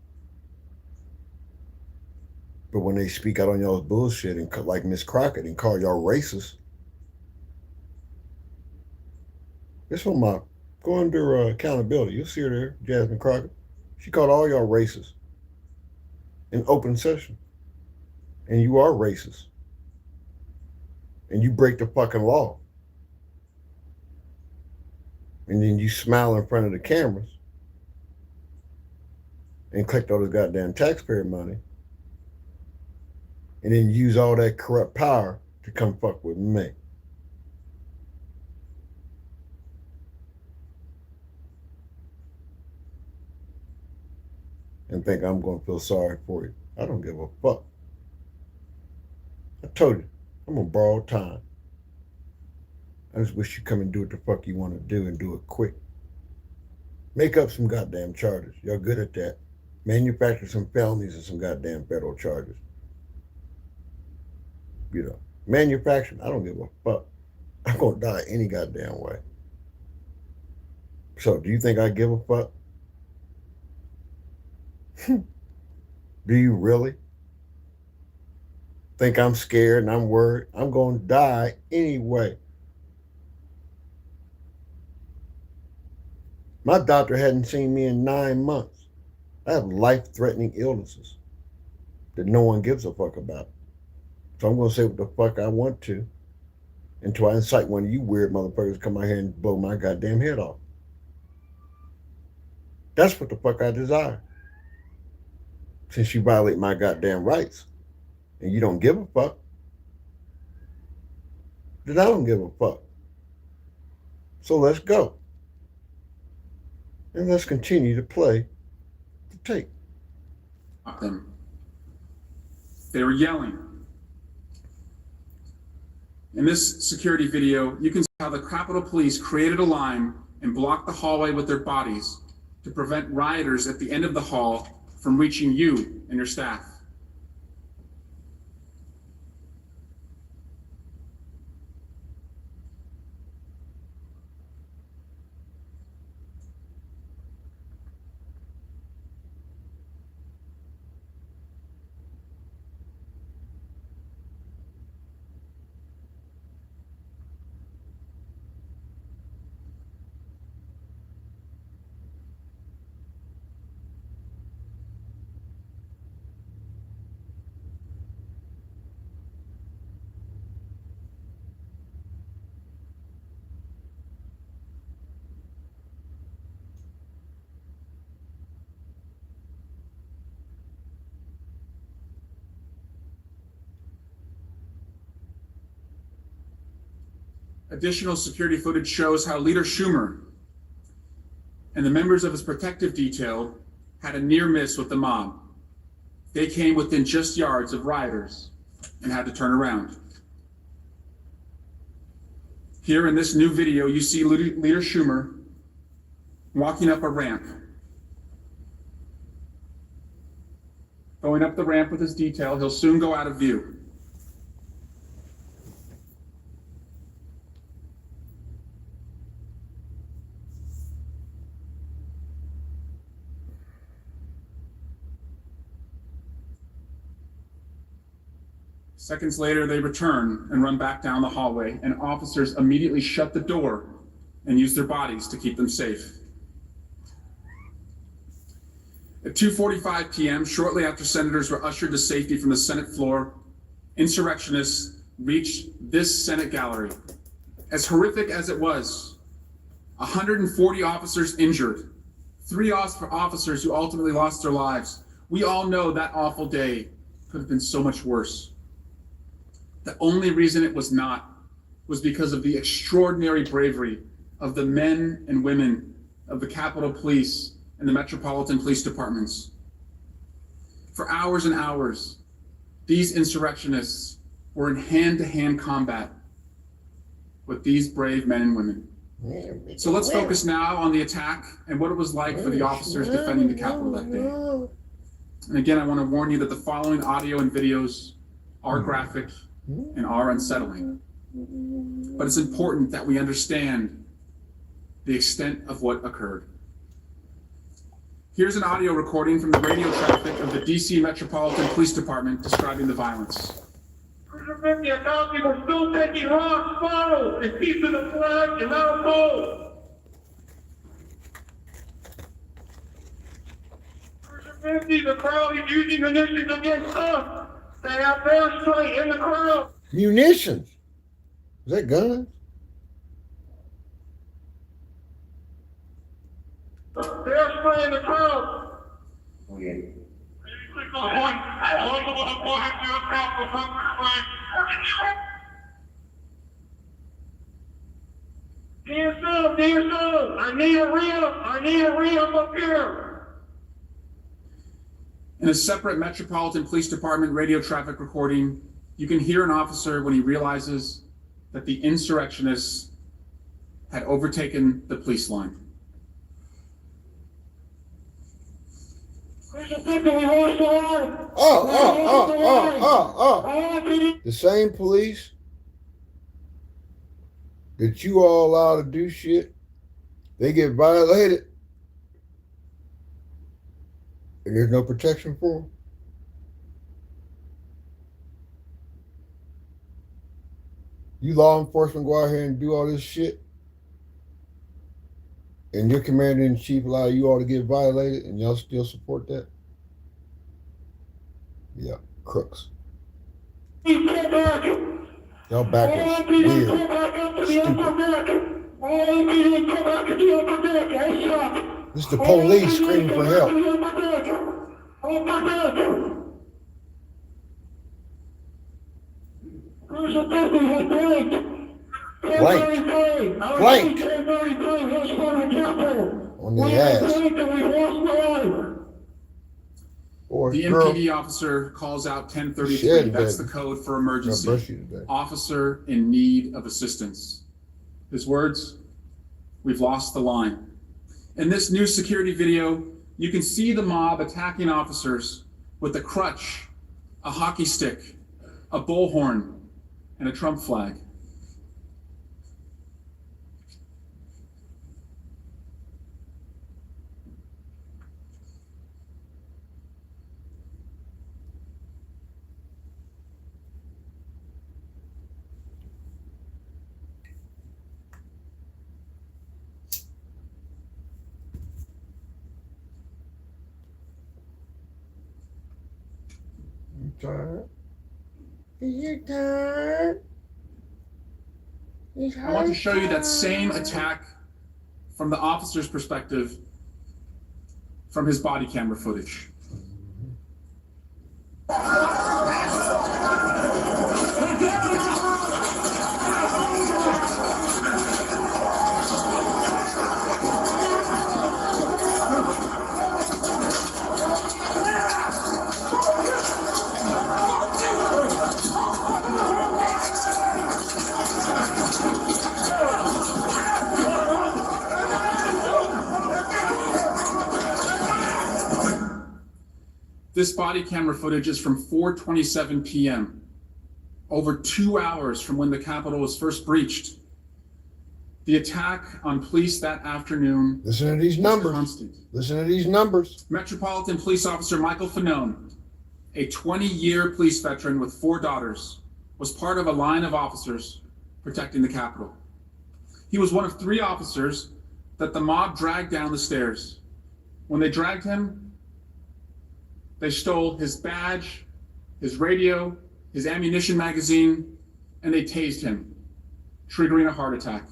But when they speak out on y'all's bullshit and like Miss Crockett and call y'all racist, this one my go under accountability. You'll see her there, Jasmine Crockett. She called all y'all racist in open session. And you are racist. And you break the fucking law. And then you smile in front of the cameras and collect all this goddamn taxpayer money. And then use all that corrupt power to come fuck with me. And think I'm going to feel sorry for you. I don't give a fuck. I told you, I'm going to borrow time. I just wish you come and do what the fuck you want to do and do it quick. Make up some goddamn charges. Y'all good at that. Manufacture some felonies and some goddamn federal charges. You know, manufacturing, I don't give a fuck. I'm going to die any goddamn way. So do you think I give a fuck? Do you really think I'm scared and I'm worried? I'm going to die anyway. My doctor hadn't seen me in 9 months. I have life-threatening illnesses that no one gives a fuck about. So I'm going to say what the fuck I want to until I incite one of you weird motherfuckers to come out here and blow my goddamn head off. That's what the fuck I desire. Since you violate my goddamn rights and you don't give a fuck, then I don't give a fuck. So let's go. And let's continue to play the tape. Them. They were yelling. In this security video, you can see how the Capitol Police created a line and blocked the hallway with their bodies to prevent rioters at the end of the hall from reaching you and your staff. Additional security footage shows how Leader Schumer and the members of his protective detail had a near miss with the mob. They came within just yards of rioters and had to turn around. Here in this new video, you see Leader Schumer walking up a ramp. Going up the ramp with his detail, he'll soon go out of view. Seconds later, they return and run back down the hallway, and officers immediately shut the door and use their bodies to keep them safe. At 2:45 p.m., shortly after senators were ushered to safety from the Senate floor, insurrectionists reached this Senate gallery. As horrific as it was, 140 officers injured, 3 officers who ultimately lost their lives. We all know that awful day could have been so much worse. The only reason it was not was because of the extraordinary bravery of the men and women of the Capitol Police and the Metropolitan Police Departments. For hours and hours, these insurrectionists were in hand-to-hand combat with these brave men and women. So let's focus now on the attack and what it was like for the officers defending the Capitol that day. And again, I want to warn you that the following audio and videos are graphic and are unsettling. But it's important that we understand the extent of what occurred. Here's an audio recording from the radio traffic of the DC Metropolitan Police Department describing the violence. Cruiser 50 and County were still taking rocks, bottles, and keeping the flag and now cold. Cruiser 50, the crowd is using munitions against us. They have their straight in the crowd. Munitions. Is that guns? They're spraying the crowd. DSO, I need a re-up up here. In a separate Metropolitan Police Department radio traffic recording, you can hear an officer when he realizes that the insurrectionists had overtaken the police line. The same police that you all allowed to do shit, they get violated and there's no protection for them. You law enforcement go out here and do all this shit, and your commander-in-chief allow you all to get violated, and y'all still support that? Yeah, crooks. Y'all back is weird. Stupid. This is the police screaming for help. Blanked on the ass. Or The MPD officer calls out 1033. That's the code for emergency. Officer in need of assistance. His words, "We've lost the line." In this new security video, you can see the mob attacking officers with a crutch, a hockey stick, a bullhorn, and a Trump flag. You tired? Is you tired? I want to show you that same attack from the officer's perspective from his body camera footage. This body camera footage is from 4:27 p.m., over 2 hours from when the Capitol was first breached. The attack on police that afternoon Listen to these was numbers. constant. Listen to these numbers. Metropolitan Police Officer Michael Fanone, a 20-year police veteran with 4 daughters, was part of a line of officers protecting the Capitol. He was one of 3 officers that the mob dragged down the stairs. When they dragged him, they stole his badge, his radio, his ammunition magazine, and they tased him, triggering a heart attack.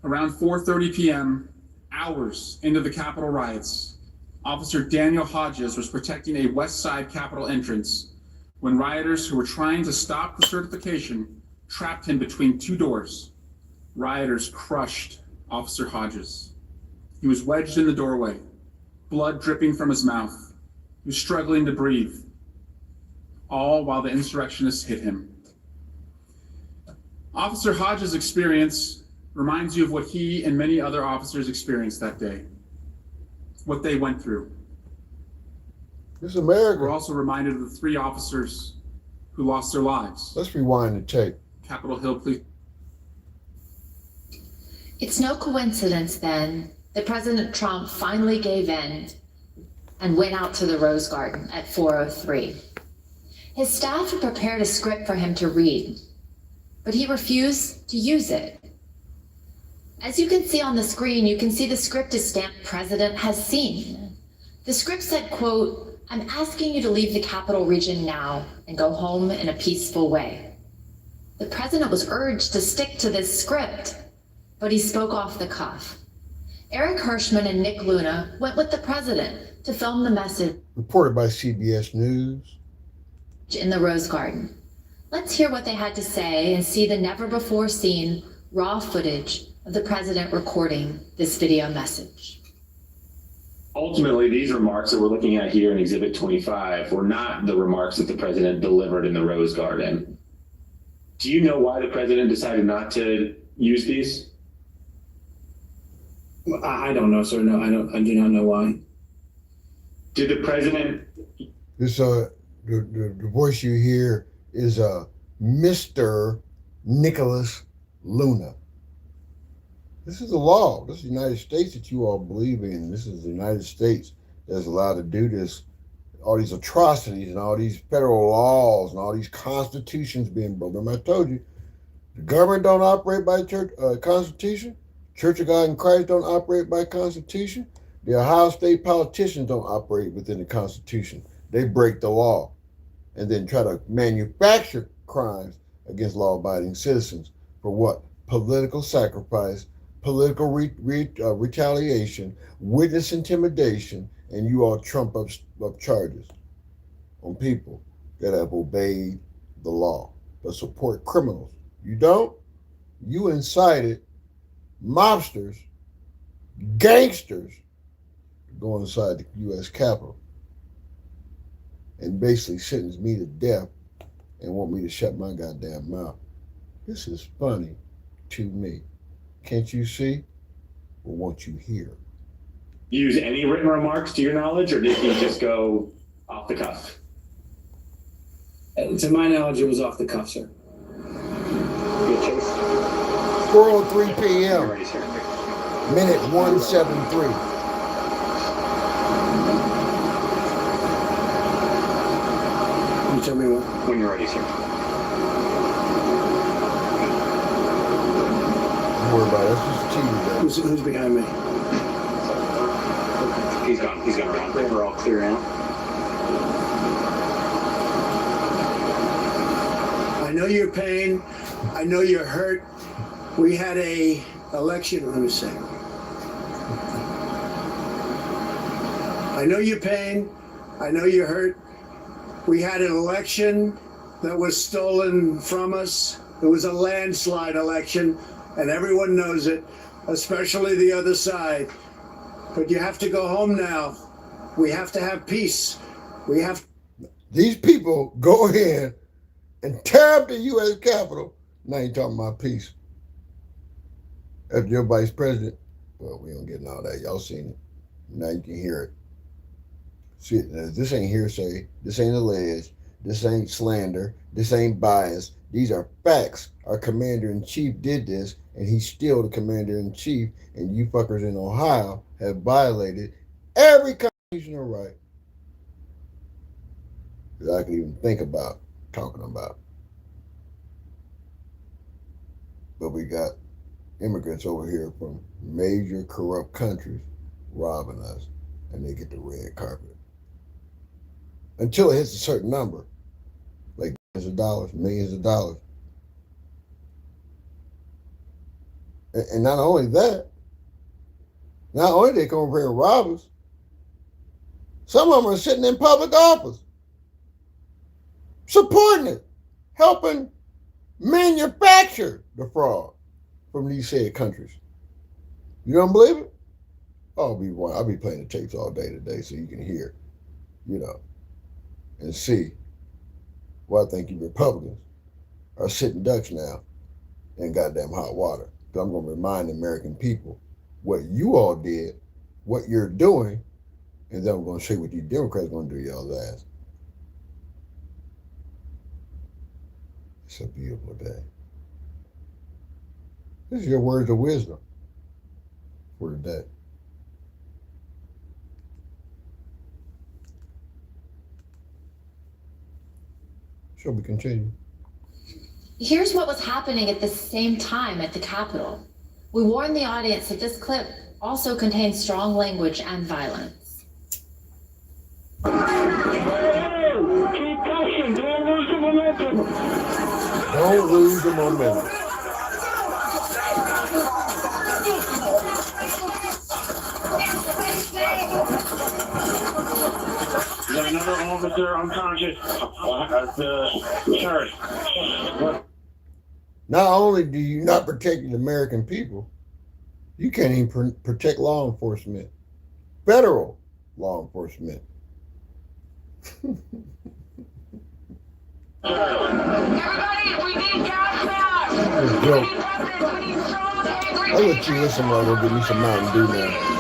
Around 4:30 p.m., hours into the Capitol riots, Officer Daniel Hodges was protecting a West Side Capitol entrance when rioters who were trying to stop the certification trapped him between 2 doors. Rioters crushed Officer Hodges. He was wedged in the doorway, blood dripping from his mouth. He was struggling to breathe, all while the insurrectionists hit him. Officer Hodges' experience reminds you of what he and many other officers experienced that day, what they went through. This is America. We're also reminded of the 3 officers who lost their lives. Let's rewind the tape. Capitol Hill Police. It's no coincidence then that President Trump finally gave in and went out to the Rose Garden at 4:03. His staff had prepared a script for him to read, but he refused to use it. As you can see on the screen, you can see the script is stamped "President has seen." The script said, quote, "I'm asking you to leave the Capital Region now and go home in a peaceful way." The president was urged to stick to this script, but he spoke off the cuff. Eric Hirschman and Nick Luna went with the president to film the message Reported by CBS News. in the Rose Garden. Let's hear what they had to say and see the never-before-seen raw footage of the president recording this video message. Ultimately, these remarks that we're looking at here in Exhibit 25 were not the remarks that the president delivered in the Rose Garden. Do you know why the president decided not to use these? I don't know, sir. No, I do not know why. Did the president? This the voice you hear is Mr. Nicholas Luna. This is the law. This is the United States that you all believe in. This is the United States that's allowed to do this, all these atrocities and all these federal laws and all these constitutions being broken. I told you, the government don't operate by church constitution. Church of God in Christ don't operate by constitution. The Ohio State politicians don't operate within the Constitution. They break the law and then try to manufacture crimes against law-abiding citizens for what? Political sacrifice, political retaliation, witness intimidation, and you all trump up charges on people that have obeyed the law, that support criminals. You don't? You incited mobsters, gangsters, to go inside the U.S. Capitol and basically sentence me to death and want me to shut my goddamn mouth. This is funny to me. Can't you see? Or won't you hear? Use any written remarks to your knowledge, or did he just go off the cuff? To my knowledge, it was off the cuff, sir. Good chase. 4:03 You're p.m. ready, sir. Minute 173. You tell me what. When you're ready, sir. Don't worry about it. That's just TV, Who's behind me? He's gone. He's gone around. We're all clear now. I know your pain. I know you're hurt. We had a election. Let me see. I know your pain. I know you're hurt. We had an election that was stolen from us. It was a landslide election, and everyone knows it, especially the other side. But you have to go home now. We have to have peace. We have. These people go in and tear up the U.S. Capitol. Now you're talking about peace. After your vice president, well, we don't get all that. Y'all seen it. Now you can hear it. See, this ain't hearsay. This ain't alleged. This ain't slander. This ain't bias. These are facts. Our commander-in-chief did this, and he's still the commander-in-chief, and you fuckers in Ohio have violated every constitutional right that I can even think about talking about. But we got immigrants over here from major corrupt countries robbing us, and they get the red carpet. Until it hits a certain number, like millions of dollars. And not only that, not only they come over here and rob us, some of them are sitting in public office, supporting it, helping manufacture the fraud from these said countries. You don't believe it? I'll be playing the tapes all day today so you can hear, and see. Well, I think you Republicans are sitting ducks now in goddamn hot water. So I'm going to remind the American people what you all did, what you're doing, and then I'm going to show you what these Democrats are going to do y'all's ass. It's a beautiful day. This is your words of wisdom for today. Shall we continue? Here's what was happening at the same time at the Capitol. We warned the audience that this clip also contains strong language and violence. Keep pushing, don't lose the momentum. Don't lose the momentum. We got another officer unconscious at the church. Not only do you not protect the American people, you can't even protect law enforcement, federal law enforcement. Everybody, we need gas masks. That's a joke. I'll let you listen while I go get me some Mountain Dew now.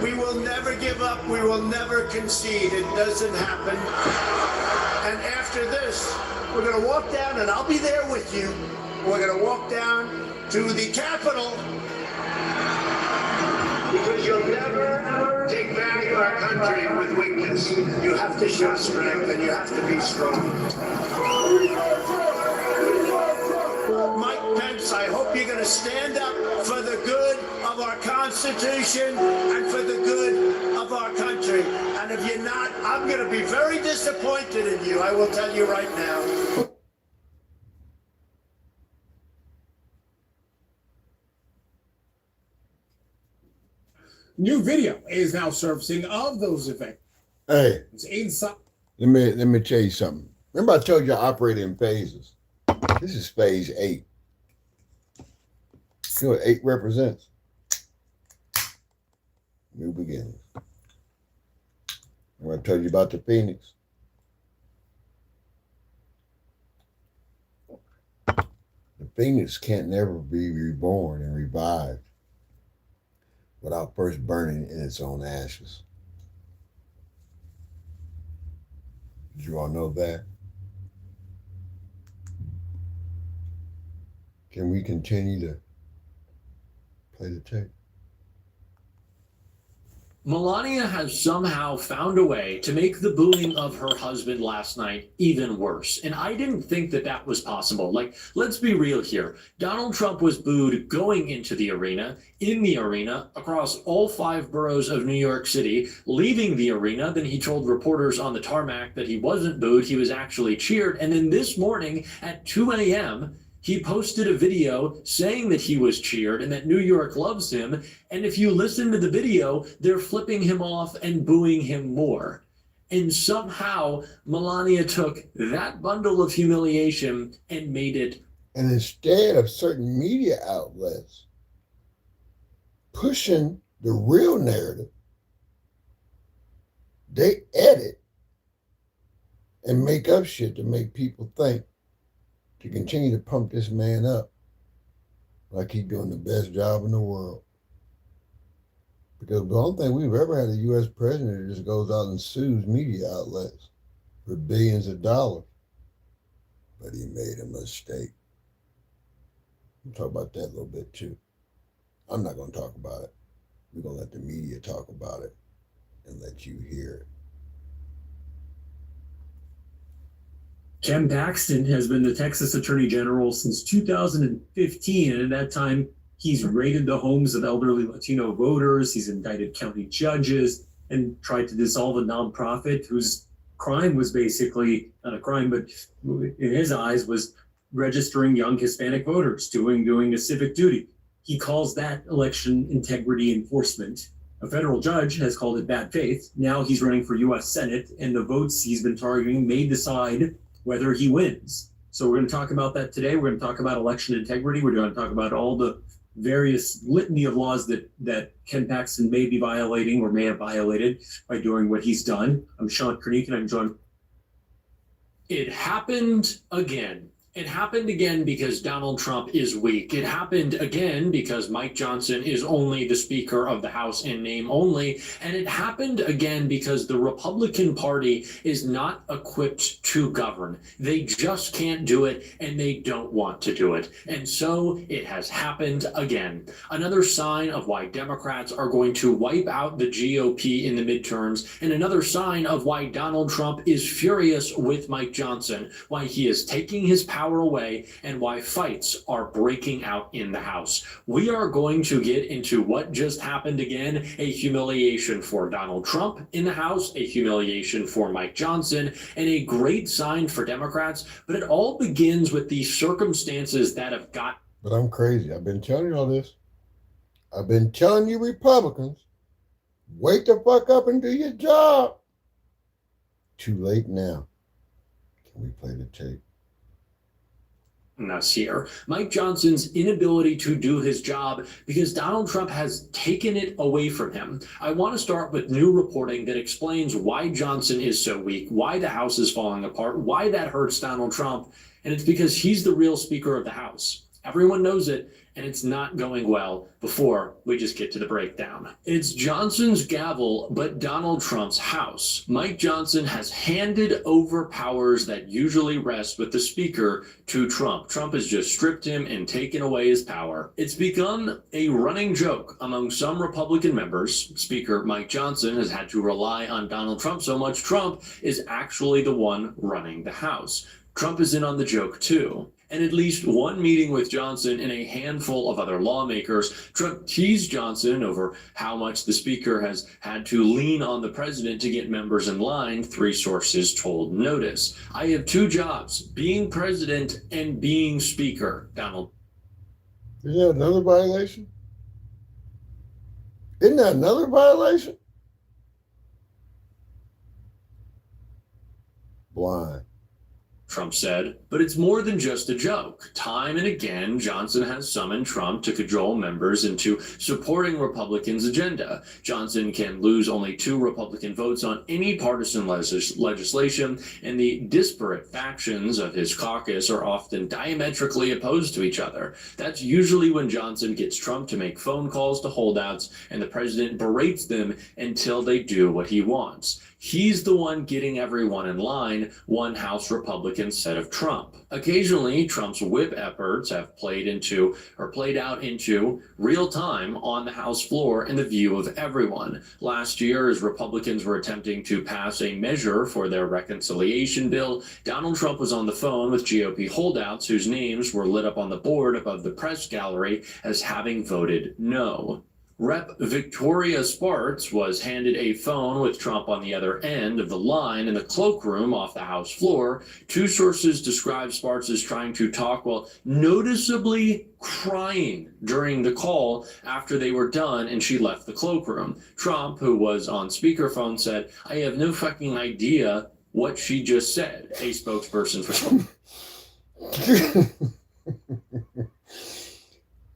We will never give up. We will never concede. It doesn't happen. And after this, we're going to walk down, and I'll be there with you. We're going to walk down to the Capitol. Because you'll never take back our country with weakness. You have to show strength, and you have to be strong. Mike Pence, I hope you're going to stand up for the good of our Constitution and for the good of our country. And if you're not, I'm going to be very disappointed in you. I will tell you right now. New video is now surfacing of those events. Hey, Inside. let me tell you something. Remember I told you I operate in phases. This is phase 8. You know what 8 represents? New beginnings. Remember I told you about the Phoenix? The Phoenix can't never be reborn and revived without first burning in its own ashes. Did you all know that? Can we continue to play the tape? Melania has somehow found a way to make the booing of her husband last night even worse. And I didn't think that that was possible. Like, let's be real here. Donald Trump was booed going into the arena, in the arena, across all 5 boroughs of New York City, leaving the arena. Then he told reporters on the tarmac that he wasn't booed, he was actually cheered. And then this morning at 2 a.m., he posted a video saying that he was cheered and that New York loves him. And if you listen to the video, they're flipping him off and booing him more. And somehow Melania took that bundle of humiliation and made it. And instead of certain media outlets pushing the real narrative, they edit and make up shit to make people think, to continue to pump this man up like he's doing the best job in the world. Because the only thing we've ever had a U.S. president that just goes out and sues media outlets for billions of dollars. But he made a mistake. We'll talk about that a little bit too. I'm not going to talk about it. We're going to let the media talk about it and let you hear it. Ken Paxton has been the Texas Attorney General since 2015, and at that time, he's raided the homes of elderly Latino voters. He's indicted county judges and tried to dissolve a nonprofit whose crime was basically not a crime, but in his eyes was registering young Hispanic voters, doing a civic duty. He calls that election integrity enforcement. A federal judge has called it bad faith. Now he's running for U.S. Senate, and the votes he's been targeting may decide whether he wins. So we're going to talk about that today. We're going to talk about election integrity. We're going to talk about all the various litany of laws that Ken Paxton may be violating or may have violated by doing what he's done. I'm Sean Kernick, and I'm joined. It happened again. It happened again because Donald Trump is weak. It happened again because Mike Johnson is only the Speaker of the House in name only. And it happened again because the Republican Party is not equipped to govern. They just can't do it, and they don't want to do it. And so it has happened again. Another sign of why Democrats are going to wipe out the GOP in the midterms, and another sign of why Donald Trump is furious with Mike Johnson, why he is taking his power away, and why fights are breaking out in the House. We are going to get into what just happened again, a humiliation for Donald Trump in the House, a humiliation for Mike Johnson, and a great sign for Democrats. But it all begins with the circumstances that have got. But I'm crazy. I've been telling you all this. I've been telling you Republicans, wake the fuck up and do your job. Too late now. Can we play the tape? Us here. Mike Johnson's inability to do his job because Donald Trump has taken it away from him. I want to start with new reporting that explains why Johnson is so weak, why the House is falling apart, why that hurts Donald Trump, and it's because he's the real Speaker of the House. Everyone knows it, and it's not going well before we just get to the breakdown. It's Johnson's gavel, but Donald Trump's House. Mike Johnson has handed over powers that usually rest with the Speaker to Trump. Trump has just stripped him and taken away his power. It's become a running joke among some Republican members. Speaker Mike Johnson has had to rely on Donald Trump so much. Trump is actually the one running the House. Trump is in on the joke too. And at least one meeting with Johnson and a handful of other lawmakers, Trump teased Johnson over how much the Speaker has had to lean on the president to get members in line, 3 sources told Notice. I have 2 jobs, being president and being Speaker, Donald. Is that another violation? Isn't that another violation? Blind. Trump said, but it's more than just a joke. Time and again, Johnson has summoned Trump to cajole members into supporting Republicans' agenda. Johnson can lose only 2 Republican votes on any partisan legislation, and the disparate factions of his caucus are often diametrically opposed to each other. That's usually when Johnson gets Trump to make phone calls to holdouts, and the president berates them until they do what he wants. He's the one getting everyone in line, one House Republican said of Trump. Occasionally, Trump's whip efforts have played out into real time on the House floor in the view of everyone. Last year, as Republicans were attempting to pass a measure for their reconciliation bill, Donald Trump was on the phone with GOP holdouts whose names were lit up on the board above the press gallery as having voted no. Rep. Victoria Spartz was handed a phone with Trump on the other end of the line in the cloakroom off the House floor. 2 sources describe Spartz as trying to talk while noticeably crying during the call after they were done and she left the cloakroom. Trump, who was on speakerphone, said, "I have no fucking idea what she just said," a spokesperson for Trump.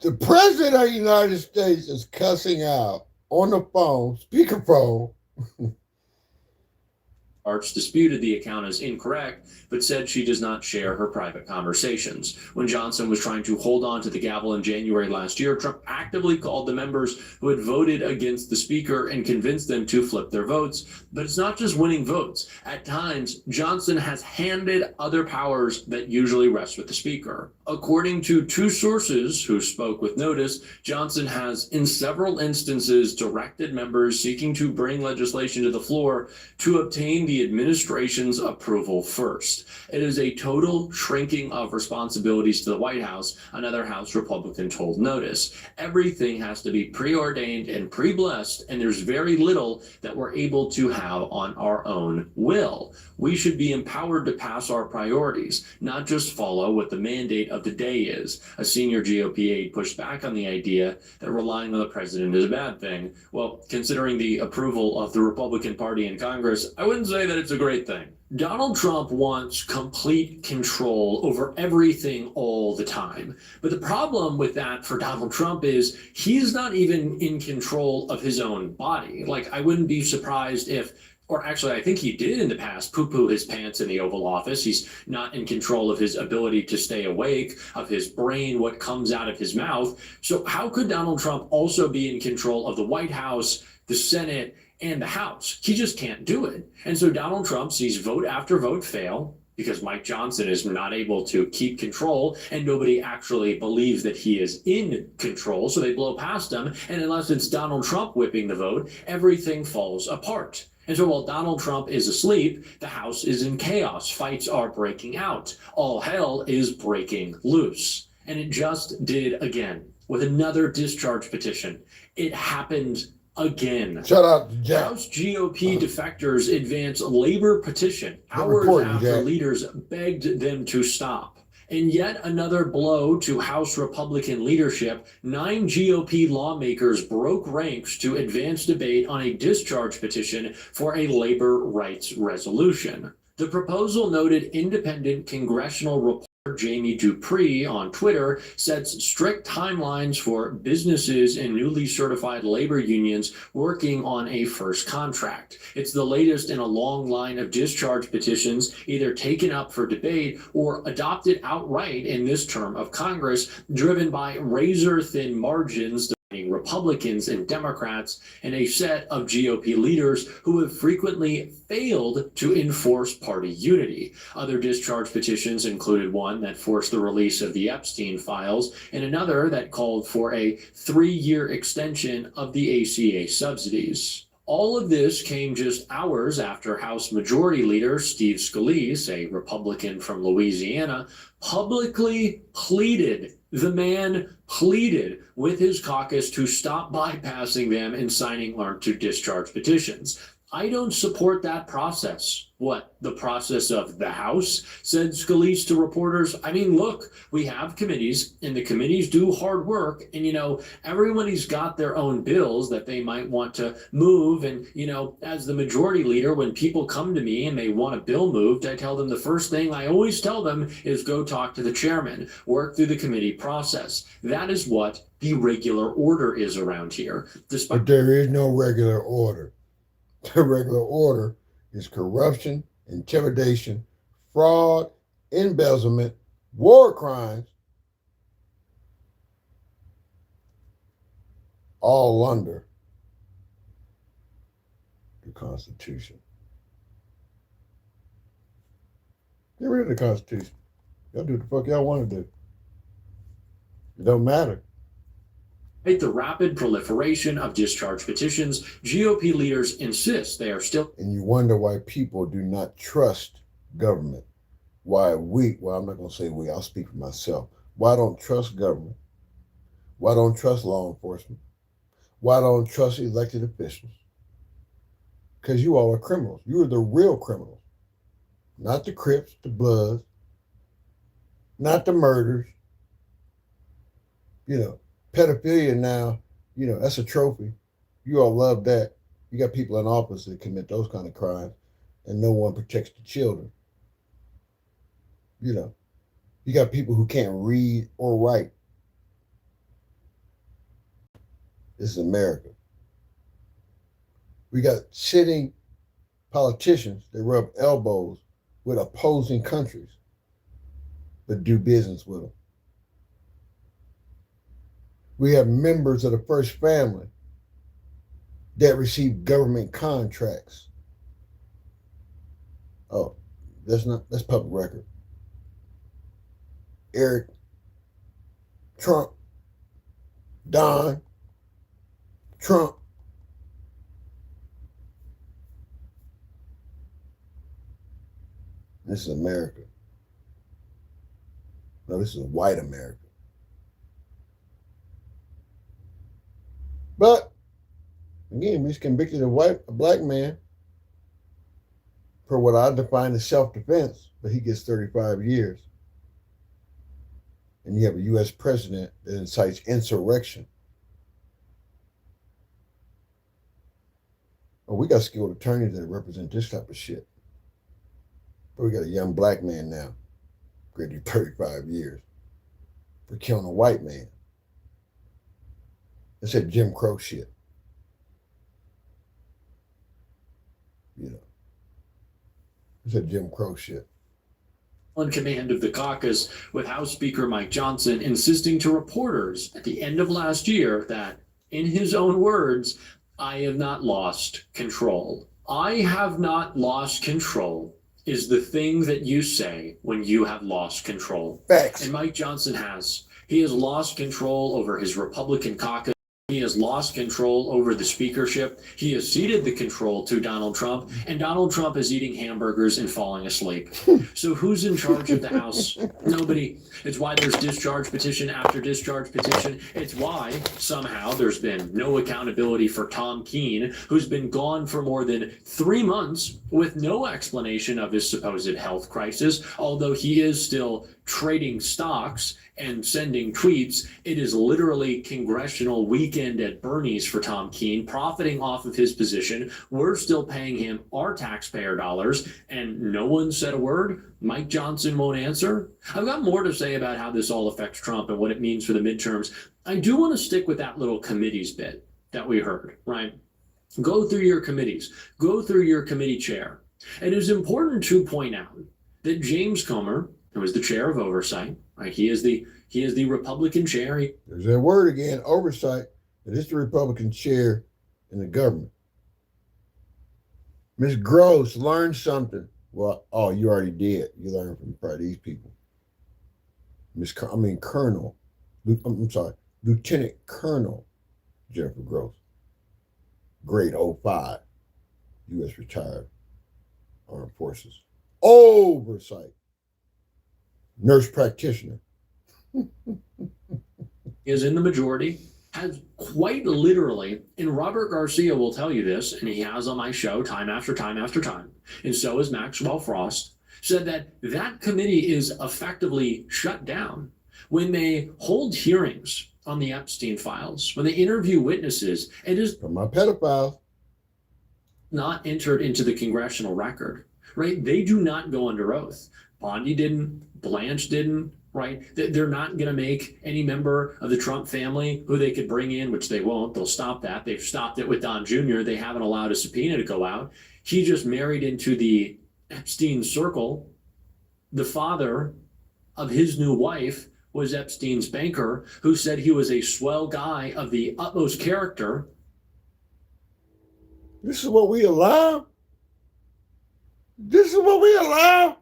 The president of the United States is cussing out on the phone, speakerphone. Arch disputed the account as incorrect, but said she does not share her private conversations. When Johnson was trying to hold on to the gavel in January last year, Trump actively called the members who had voted against the speaker and convinced them to flip their votes. But it's not just winning votes. At times, Johnson has handed other powers that usually rest with the speaker. According to two sources who spoke with notice, Johnson has in several instances directed members seeking to bring legislation to the floor to obtain the administration's approval first. It is a total shrinking of responsibilities to the White House, another House Republican told Notice. Everything has to be preordained and pre-blessed, and there's very little that we're able to have on our own will. We should be empowered to pass our priorities, not just follow what the mandate of the day is. A senior GOP aide pushed back on the idea that relying on the president is a bad thing. Well, considering the approval of the Republican Party in Congress, I wouldn't say that it's a great thing. Donald Trump wants complete control over everything all the time. But the problem with that for Donald Trump is he's not even in control of his own body. Like, I wouldn't be surprised if, or actually, I think he did in the past poo-poo his pants in the Oval Office. He's not in control of his ability to stay awake, of his brain, what comes out of his mouth. So how could Donald Trump also be in control of the White House, the Senate, and the House? He just can't do it. And so Donald Trump sees vote after vote fail because Mike Johnson is not able to keep control and nobody actually believes that he is in control. So they blow past him. And unless it's Donald Trump whipping the vote, everything falls apart. And so while Donald Trump is asleep, the House is in chaos. Fights are breaking out. All hell is breaking loose. And it just did again with another discharge petition. It happened again. Shout out to Jack. House GOP defectors advance labor petition hours after leaders begged them to stop. And yet another blow to House Republican leadership, 9 GOP lawmakers broke ranks to advance debate on a discharge petition for a labor rights resolution. The proposal, noted independent congressional reporter Jamie Dupree on Twitter, sets strict timelines for businesses and newly certified labor unions working on a first contract. It's the latest in a long line of discharge petitions either taken up for debate or adopted outright in this term of Congress, driven by razor-thin margins dividing Republicans and Democrats and a set of GOP leaders who have frequently failed to enforce party unity. Other discharge petitions included one that forced the release of the Epstein files and another that called for a 3-year extension of the ACA subsidies. All of this came just hours after House Majority Leader Steve Scalise, a Republican from Louisiana, publicly pleaded with his caucus to stop bypassing them and signing to discharge petitions. I don't support that process. What, the process of the House? Said Scalise to reporters. I mean, look, we have committees and the committees do hard work. And, everybody's got their own bills that they might want to move. And, as the majority leader, when people come to me and they want a bill moved, I tell them the first thing I always tell them is go talk to the chairman, work through the committee process. That is what the regular order is around here. But there is no regular order. The regular order is corruption, intimidation, fraud, embezzlement, war crimes, all under the Constitution. Get rid of the Constitution. Y'all do what the fuck y'all want to do. It don't matter. The rapid proliferation of discharge petitions, GOP leaders insist they are still. And you wonder why people do not trust government. Why I'm not going to say we, I'll speak for myself. Why I don't trust government? Why I don't trust law enforcement? Why I don't trust elected officials? Because you all are criminals. You are the real criminals. Not the Crips, the Bloods, not the murders. Pedophilia now, that's a trophy. You all love that. You got people in office that commit those kind of crimes and no one protects the children. You got people who can't read or write. This is America. We got sitting politicians that rub elbows with opposing countries, but do business with them. We have members of the first family that receive government contracts. Oh, that's public record. Eric Trump, Don Trump. This is America. No, this is white America. But again, he's convicted a black man for what I define as self-defense, but he gets 35 years. And you have a U.S. president that incites insurrection. Well, we got skilled attorneys that represent this type of shit. But we got a young black man now, graded 35 years, for killing a white man. It's that Jim Crow shit. You know, it's that Jim Crow shit. On command of the caucus, with House Speaker Mike Johnson insisting to reporters at the end of last year that, in his own words, I have not lost control. I have not lost control is the thing that you say when you have lost control. Facts. And Mike Johnson has. He has lost control over his Republican caucus. He has lost control over the speakership. He has ceded the control to Donald Trump, and Donald Trump is eating hamburgers and falling asleep. So who's in charge of the House? Nobody. It's why there's discharge petition after discharge petition. It's why somehow there's been no accountability for Tom Keene, who's been gone for more than 3 months with no explanation of his supposed health crisis, although he is still trading stocks and sending tweets. It is literally congressional weekend at Bernie's for Tom Keene, profiting off of his position. We're still paying him our taxpayer dollars, and no one said a word. Mike Johnson won't answer. I've got more to say about how this all affects Trump and what it means for the midterms. I do want to stick with that little committees bit that we heard, right? Go through your committees. Go through your committee chair. It is important to point out that James Comer, who is the chair of oversight, right? He is the Republican chair. There's that word again, oversight. It is the Republican chair in the government. Ms. Gross learned something. Well, oh, you already did. You learned from probably these people. Lieutenant Colonel Jennifer Gross, grade 05, U.S. retired Armed Forces. Oversight. Nurse practitioner. Is in the majority, has quite literally, and Robert Garcia will tell you this, and he has on my show time after time after time, and so is Maxwell Frost, said that that committee is effectively shut down when they hold hearings on the Epstein files, when they interview witnesses. It is from my pedophiles not entered into the congressional record, right? They do not go under oath. Bondi didn't, Blanche didn't, right? They're not going to make any member of the Trump family who they could bring in, which they won't. They'll stop that. They've stopped it with Don Jr. They haven't allowed a subpoena to go out. He just married into the Epstein circle. The father of his new wife was Epstein's banker, who said he was a swell guy of the utmost character. This is what we allow? This is what we allow?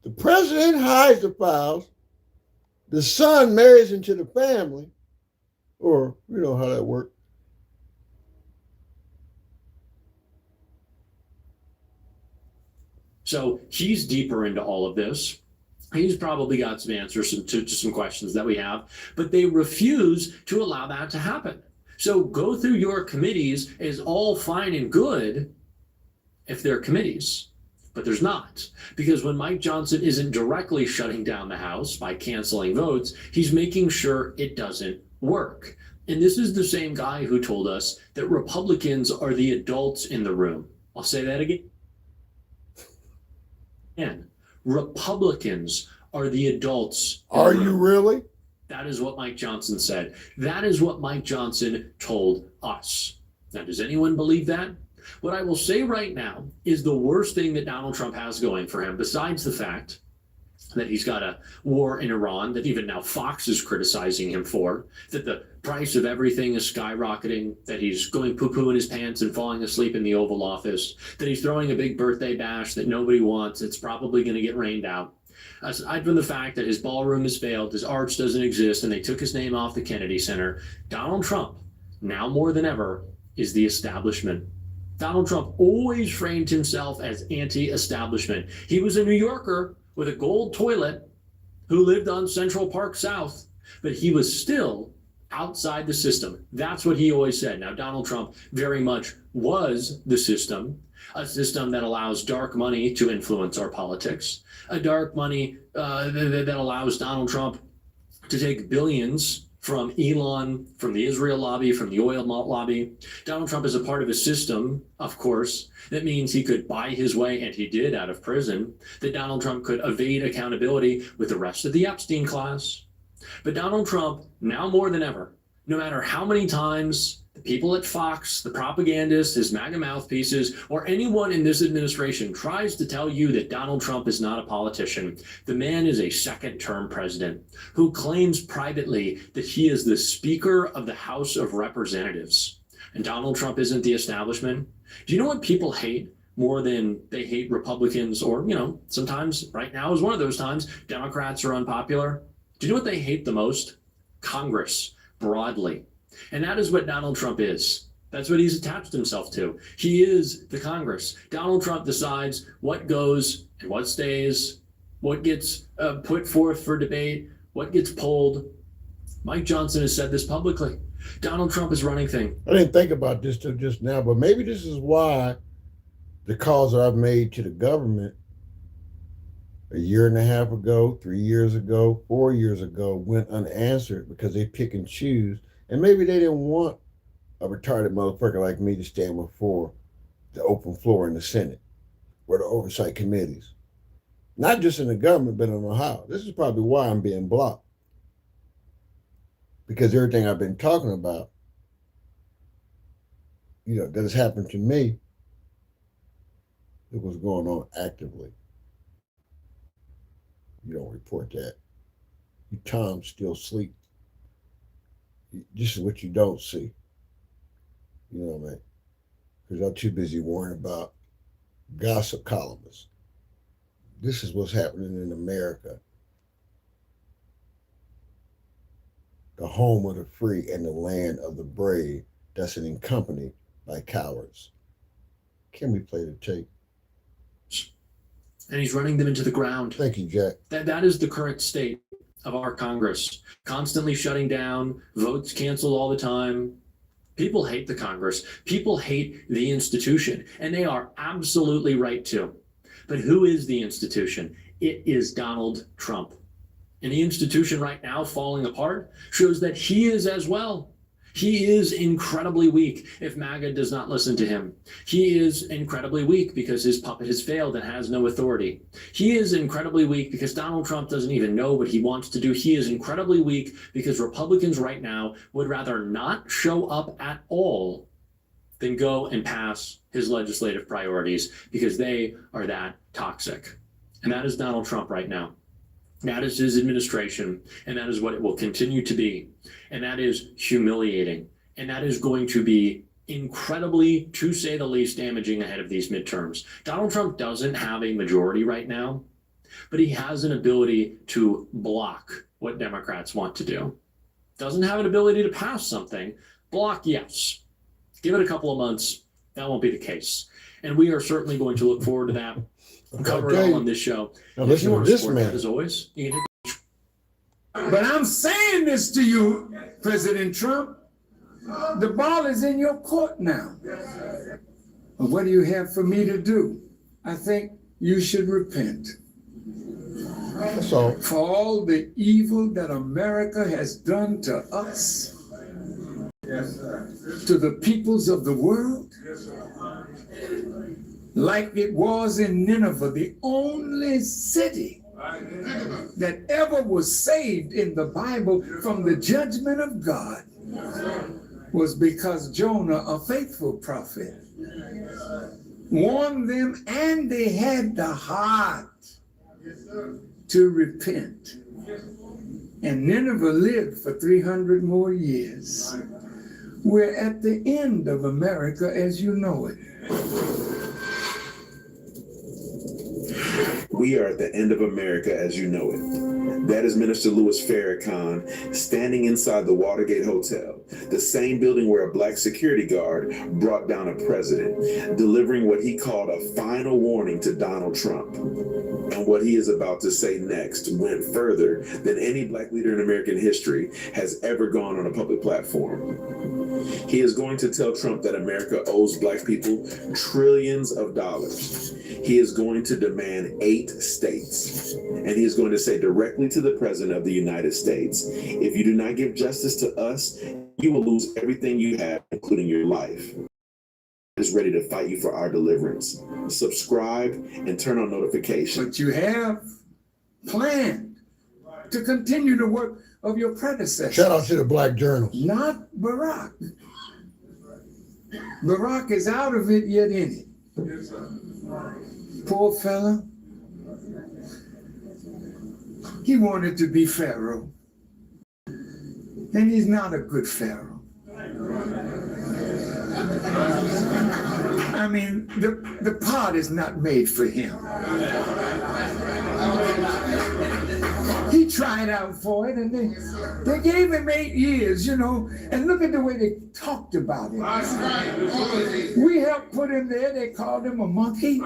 The president hides the files. The son marries into the family. Or, you know how that works. So he's deeper into all of this. He's probably got some answers to some questions that we have, but they refuse to allow that to happen. So go through your committees is all fine and good if they're committees. But there's not, because when Mike Johnson isn't directly shutting down the House by canceling votes, he's making sure it doesn't work. And this is the same guy who told us that Republicans are the adults in the room. I'll say that again. And Republicans are the adults. Are you really? That is what Mike Johnson said. That is what Mike Johnson told us. Now, does anyone believe that? What I will say right now is the worst thing that Donald Trump has going for him, besides the fact that he's got a war in Iran that even now Fox is criticizing him for, that the price of everything is skyrocketing, that he's going poo-poo in his pants and falling asleep in the Oval Office, that he's throwing a big birthday bash that nobody wants. It's probably going to get rained out. Aside from the fact that his ballroom has failed, his arch doesn't exist, and they took his name off the Kennedy Center, Donald Trump, now more than ever, is the establishment. Donald Trump always framed himself as anti-establishment. He was a New Yorker with a gold toilet who lived on Central Park South, but he was still outside the system. That's what he always said. Now, Donald Trump very much was the system, a system that allows dark money to influence our politics, a dark money that allows Donald Trump to take billions from Elon, from the Israel lobby, from the oil lobby. Donald Trump is a part of a system, of course, that means he could buy his way, and he did, out of prison, that Donald Trump could evade accountability with the rest of the Epstein class. But Donald Trump, now more than ever, no matter how many times the people at Fox, the propagandists, his MAGA mouthpieces, or anyone in this administration tries to tell you that Donald Trump is not a politician, the man is a second-term president who claims privately that he is the Speaker of the House of Representatives. And Donald Trump isn't the establishment. Do you know what people hate more than they hate Republicans, or, sometimes, right now is one of those times, Democrats are unpopular? Do you know what they hate the most? Congress, broadly. And that is what Donald Trump is. That's what he's attached himself to. He is the Congress. Donald Trump decides what goes and what stays, what gets put forth for debate, what gets pulled. Mike Johnson has said this publicly. Donald Trump is running things. I didn't think about this till just now, but maybe this is why the calls that I've made to the government a year and a half ago, 3 years ago, 4 years ago went unanswered, because they pick and choose. And maybe they didn't want a retarded motherfucker like me to stand before the open floor in the Senate or the oversight committees. Not just in the government, but in Ohio. This is probably why I'm being blocked. Because everything I've been talking about, that has happened to me, it was going on actively. You don't report that. You Tom still sleep. This is what you don't see. You know what I mean? Because I'm too busy worrying about gossip columnists. This is what's happening in America. The home of the free and the land of the brave, that's accompanied by cowards. Can we play the tape? And he's running them into the ground. Thank you, Jack. That is the current state of our Congress. Constantly shutting down, votes canceled all the time. People hate the Congress. People hate the institution, and they are absolutely right to. But who is the institution? It is Donald Trump. And the institution right now falling apart shows that he is as well. He is incredibly weak if MAGA does not listen to him. He is incredibly weak because his puppet has failed and has no authority. He is incredibly weak because Donald Trump doesn't even know what he wants to do. He is incredibly weak because Republicans right now would rather not show up at all than go and pass his legislative priorities, because they are that toxic. And that is Donald Trump right now. That is his administration, and that is what it will continue to be. And that is humiliating. And that is going to be incredibly, to say the least, damaging ahead of these midterms. Donald Trump doesn't have a majority right now, but he has an ability to block what Democrats want to do. Doesn't have an ability to pass something. Block, yes. Give it a couple of months. That won't be the case. And we are certainly going to look forward to that. We'll cover it all on this show. Now listen to this man. As always, you can hit. But I'm saying this to you, President Trump. The ball is in your court now. What do you have for me to do? I think you should repent. That's all. For all the evil that America has done to us, to the peoples of the world, like it was in Nineveh, the only city that ever was saved in the Bible from the judgment of God was because Jonah, a faithful prophet, warned them, and they had the heart to repent. And Nineveh lived for 300 more years. We're at the end of America as you know it. We are at the end of America as you know it. That is Minister Louis Farrakhan standing inside the Watergate Hotel, the same building where a black security guard brought down a president, delivering what he called a final warning to Donald Trump. And what he is about to say next went further than any black leader in American history has ever gone on a public platform. He is going to tell Trump that America owes black people trillions of dollars. He is going to demand 8 states. And he is going to say directly to the President of the United States, if you do not give justice to us, you will lose everything you have, including your life. Is ready to fight you for our deliverance. Subscribe and turn on notifications. But you have planned to continue the work of your predecessors. Shout out to the Black Journal. Not Barack. Barack is out of it yet in it. Poor fella. He wanted to be Pharaoh. And he's not a good Pharaoh. I mean, the pot is not made for him. He tried out for it, and they gave him 8 years, you know, and look at the way they talked about him. We helped put him there. They called him a monkey.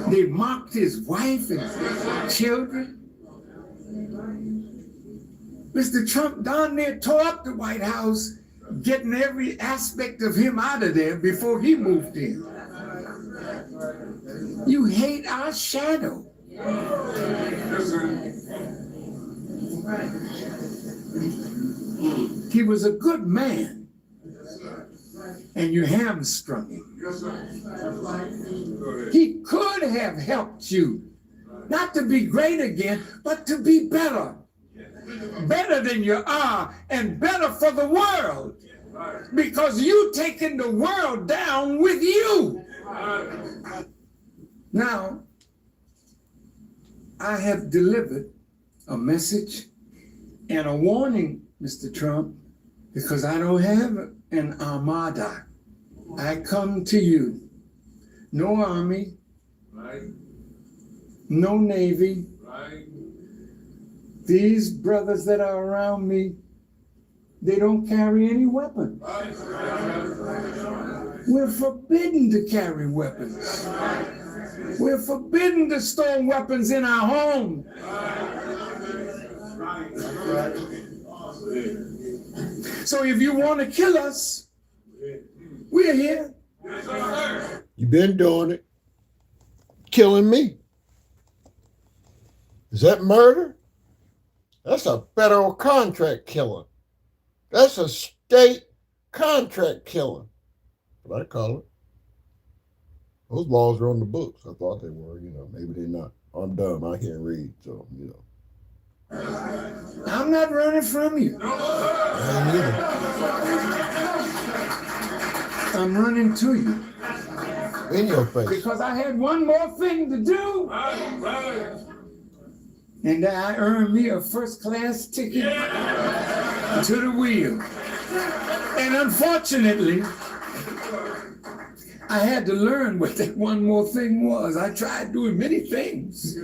They mocked his wife and children. Mr. Trump down there tore up the White House, getting every aspect of him out of there before he moved in. You hate our shadow. He was a good man, and you hamstrung him. He could have helped you, not to be great again, but to be better. Better than you are, and better for the world, because you taking the world down with you. Now, I have delivered a message and a warning, Mr. Trump, because I don't have an armada. I come to you. No army, no navy. These brothers that are around me, they don't carry any weapons. We're forbidden to carry weapons. We're forbidden to store weapons in our home. So if you want to kill us, we're here. You've been doing it. Killing me. Is that murder? That's a federal contract killing. That's a state contract killing. What I call it. Those laws are on the books. I thought they were, you know, maybe they're not. I'm dumb. I can't read, so, you know. I'm not running from you. I ain't either. I'm running to you. In your face. Because I had one more thing to do. And I earned me a first-class ticket to the wheel. And unfortunately, I had to learn what that one more thing was. I tried doing many things.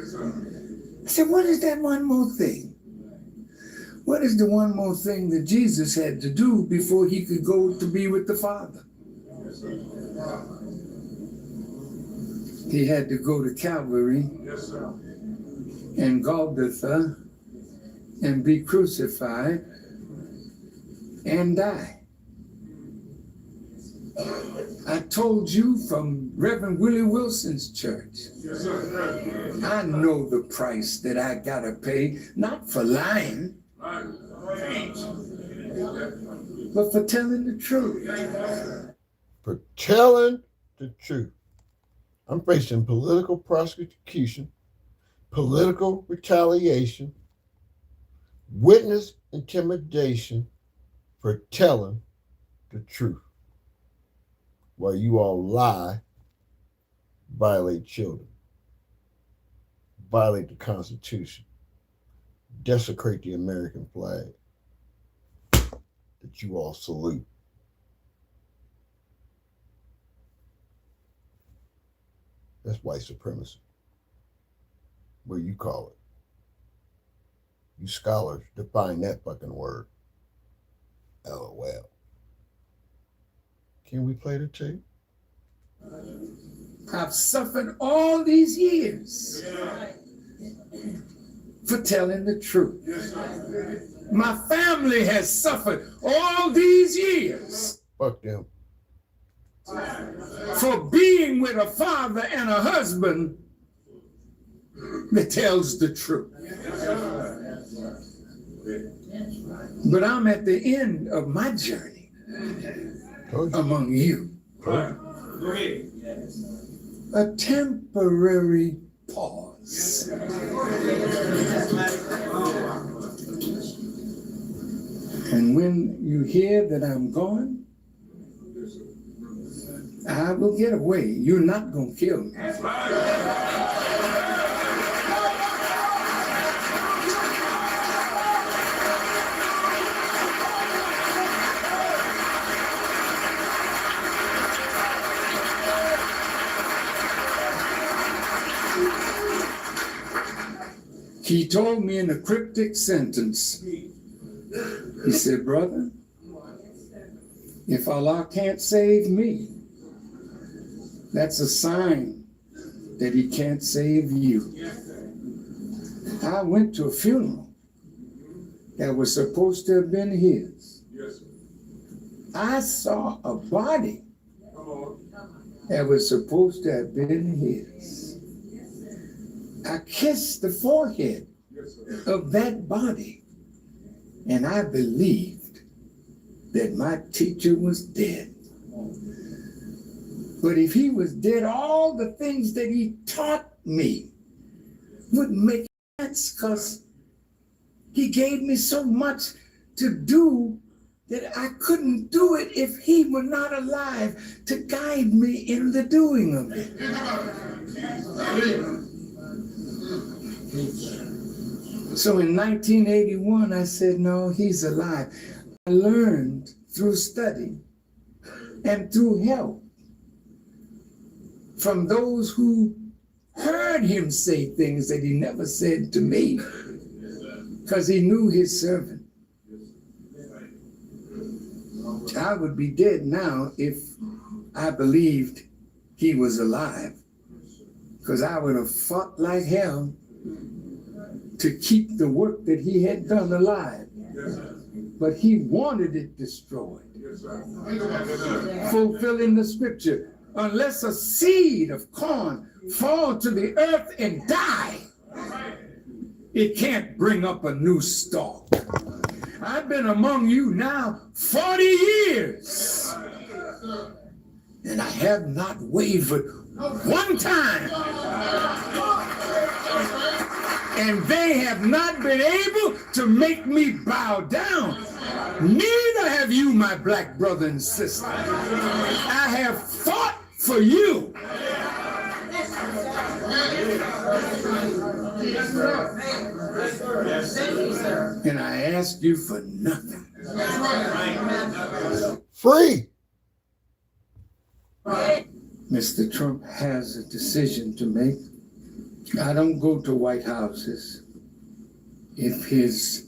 I said, what is that one more thing? What is the one more thing that Jesus had to do before he could go to be with the Father? He had to go to Calvary and Golgotha and be crucified and die. I told you from Reverend Willie Wilson's church. I know the price that I gotta pay, not for lying, but for telling the truth. For telling the truth. I'm facing political prosecution political retaliation, witness intimidation for telling the truth, while you all lie, violate children, violate the Constitution, desecrate the American flag that you all salute. That's white supremacy. What do you call it? You scholars define that fucking word. LOL. Can we play the tape? I've suffered all these years for telling the truth. My family has suffered all these years Fuck them. for being with a father and a husband that tells the truth. But I'm at the end of my journey among you. A temporary pause. And when you hear that I'm gone, I will get away. You're not going to kill me. He told me in a cryptic sentence, he said, brother, if Allah can't save me, that's a sign that he can't save you. I went to a funeral that was supposed to have been his. I saw a body that was supposed to have been his. I kissed the forehead of that body, and I believed that my teacher was dead. But if he was dead, all the things that he taught me wouldn't make sense, because he gave me so much to do that I couldn't do it if he were not alive to guide me in the doing of it. So in 1981, I said, no, he's alive. I learned through study and through help from those who heard him say things that he never said to me, because he knew his servant. I would be dead now if I believed he was alive, because I would have fought like hell to keep the work that he had done alive. But he wanted it destroyed. Fulfilling the scripture, unless a seed of corn fall to the earth and die, it can't bring up a new stalk. I've been among you now 40 years, and I have not wavered one time. And they have not been able to make me bow down. Neither have you, my black brother and sister. I have fought for you. And I asked you for nothing. Free. Mr. Trump has a decision to make. I don't go to White Houses. If his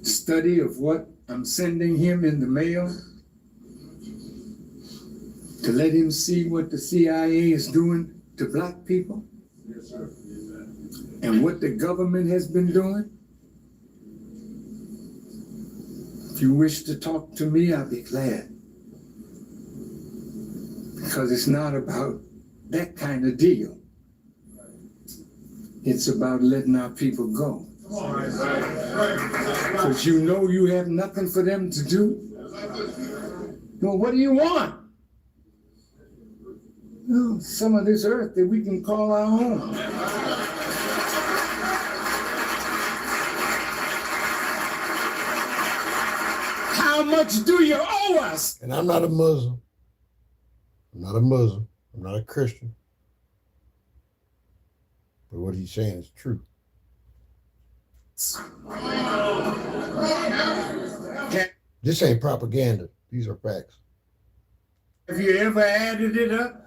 study of what I'm sending him in the mail, to let him see what the CIA is doing to black people, and what the government has been doing, if you wish to talk to me, I'll be glad. Because it's not about that kind of deal. It's about letting our people go. Because you know you have nothing for them to do. Well, what do you want? Well, some of this earth that we can call our home. How much do you owe us? And I'm not a Muslim. I'm not a Muslim. I'm not a Christian. But what he's saying is true. This ain't propaganda. These are facts. Have you ever added it up?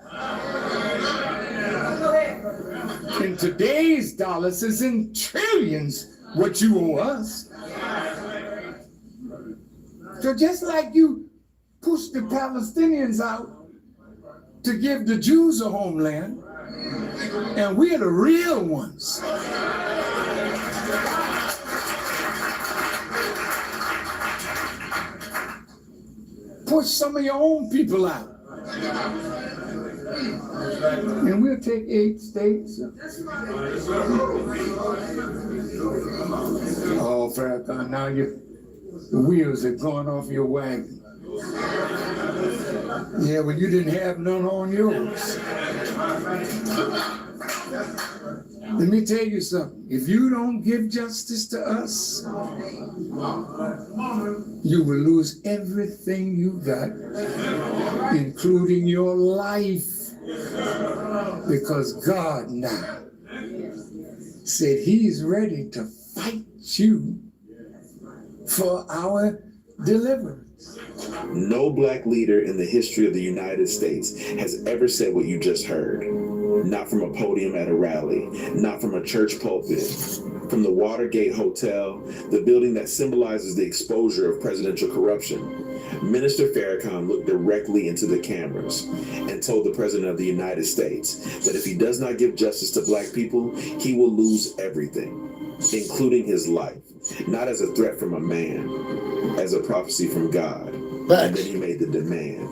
In today's dollars, it's in trillions what you owe us. So just like you pushed the Palestinians out to give the Jews a homeland, and we're the real ones. Push some of your own people out. And we'll take 8 states. Oh, Farrakhan, now the wheels are going off your wagon. Yeah, well, you didn't have none on yours. Let me tell you something. If you don't give justice to us, you will lose everything you got, including your life. Because God now said he's ready to fight you for our deliverance. No black leader in the history of the United States has ever said what you just heard. Not from a podium at a rally, not from a church pulpit, from the Watergate Hotel, the building that symbolizes the exposure of presidential corruption. Minister Farrakhan looked directly into the cameras and told the President of the United States that if he does not give justice to black people, he will lose everything, including his life, not as a threat from a man, as a prophecy from God. And then he made the demand.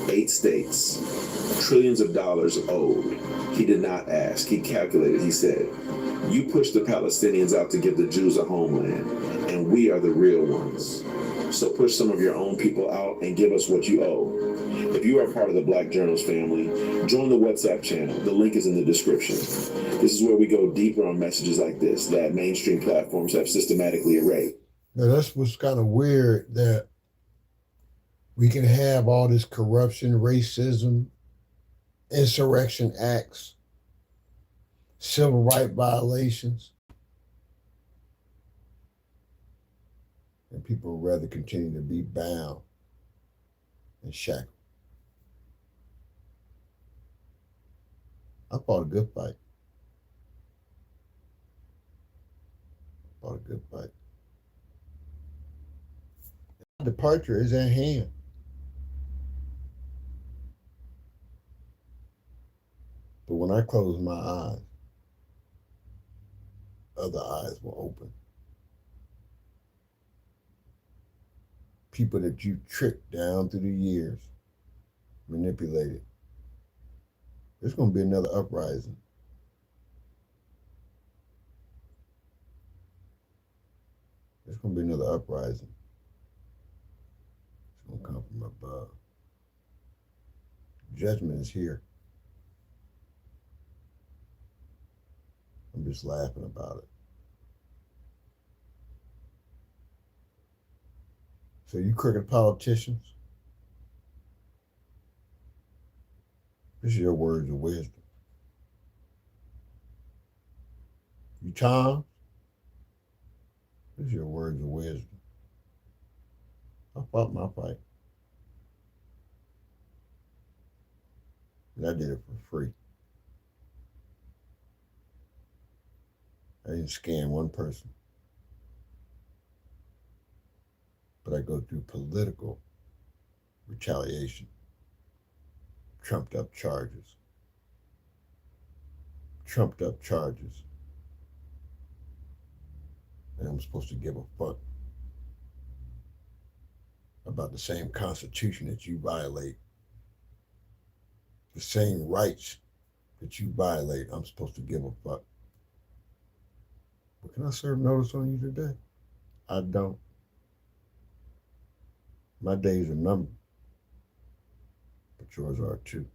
8 states, trillions of dollars owed. He did not ask, he calculated, he said, you pushed the Palestinians out to give the Jews a homeland, and we are the real ones. So push some of your own people out and give us what you owe. If you are part of the Black Journals family, join the WhatsApp channel. The link is in the description. This is where we go deeper on messages like this that mainstream platforms have systematically erased. Now that's what's kind of weird, that we can have all this corruption, racism, insurrection acts, civil rights violations, and people would rather continue to be bound and shackled. I fought a good fight. Fought a good fight. Departure is at hand. But when I close my eyes, other eyes will open. People that you tricked down through the years, manipulated. There's going to be another uprising. There's going to be another uprising. It's going to come from above. Judgment is here. I'm just laughing about it. So you crooked politicians, this is your words of wisdom. You Tom, this is your words of wisdom. I fought my fight. And I did it for free. I didn't scam one person. But I go through political retaliation, trumped up charges. And I'm supposed to give a fuck about the same Constitution that you violate, the same rights that you violate. I'm supposed to give a fuck. But can I serve notice on you today? I don't. My days are numbered, but yours are too.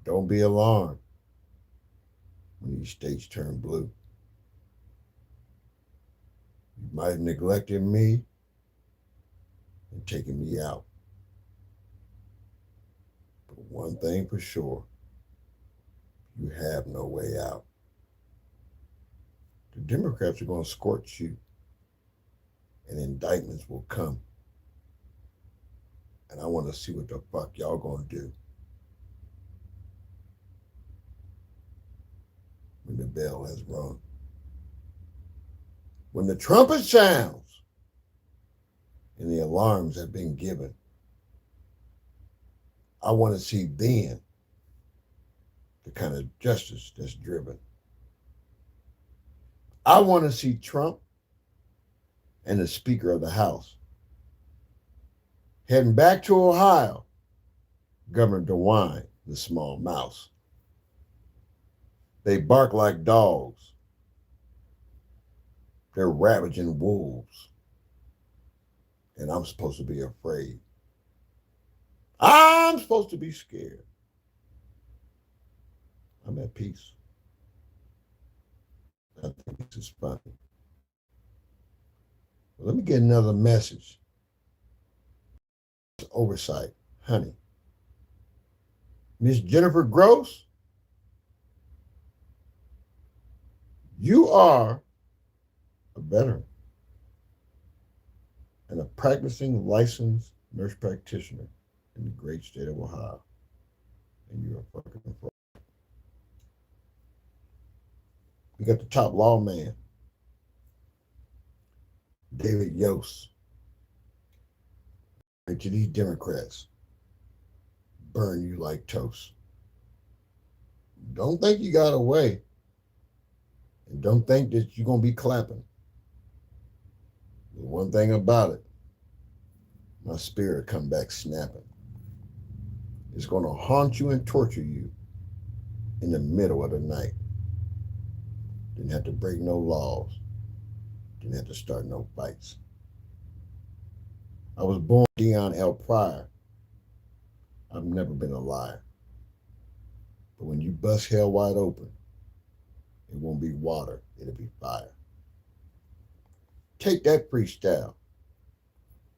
Don't be alarmed when these states turn blue. You might have neglected me and taking me out. But one thing for sure, you have no way out. The Democrats are going to scorch you, and indictments will come. And I want to see what the fuck y'all going to do when the bell has rung. When the trumpet sounds and the alarms have been given, I want to see then the kind of justice that's driven. I want to see Trump and the Speaker of the House heading back to Ohio, Governor DeWine, the small mouse. They bark like dogs. They're ravaging wolves. And I'm supposed to be afraid. I'm supposed to be scared. I'm at peace. I think this is funny. Well, let me get another message. Oversight, honey. Miss Jennifer Gross, you are a veteran and a practicing licensed nurse practitioner in the great state of Ohio. And you're a fucking fraud. We got the top lawman, David Yost. And to these Democrats, burn you like toast. Don't think you got away. And don't think that you're going to be clapping. But one thing about it, my spirit come back snapping. It's going to haunt you and torture you in the middle of the night. Didn't have to break no laws. Didn't have to start no fights. I was born Dion L. Pryor. I've never been a liar. But when you bust hell wide open, it won't be water, it'll be fire. Take that freestyle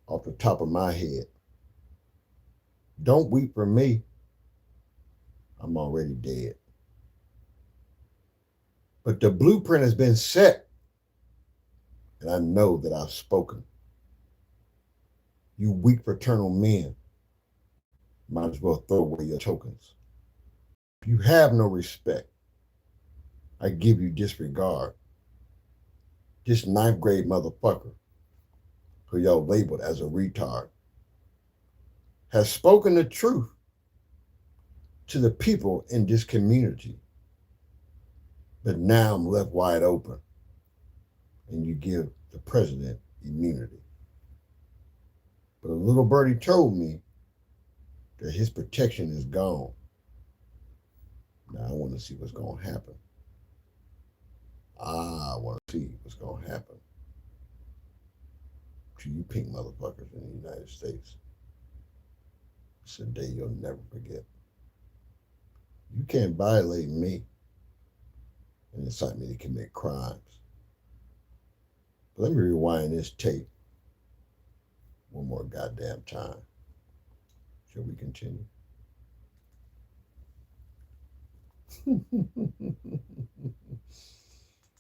off the top of my head. Don't weep for me. I'm already dead. But the blueprint has been set, and I know that I've spoken. You weak fraternal men might as well throw away your tokens. You have no respect. I give you disregard. This 9th grade motherfucker, who y'all labeled as a retard, has spoken the truth to the people in this community. But now I'm left wide open, and you give the president immunity. But a little birdie told me that his protection is gone. Now I want to see what's going to happen. I want to see what's going to happen to you pink motherfuckers in the United States. It's a day you'll never forget. You can't violate me and incite me to commit crimes. But let me rewind this tape one more goddamn time. Shall we continue?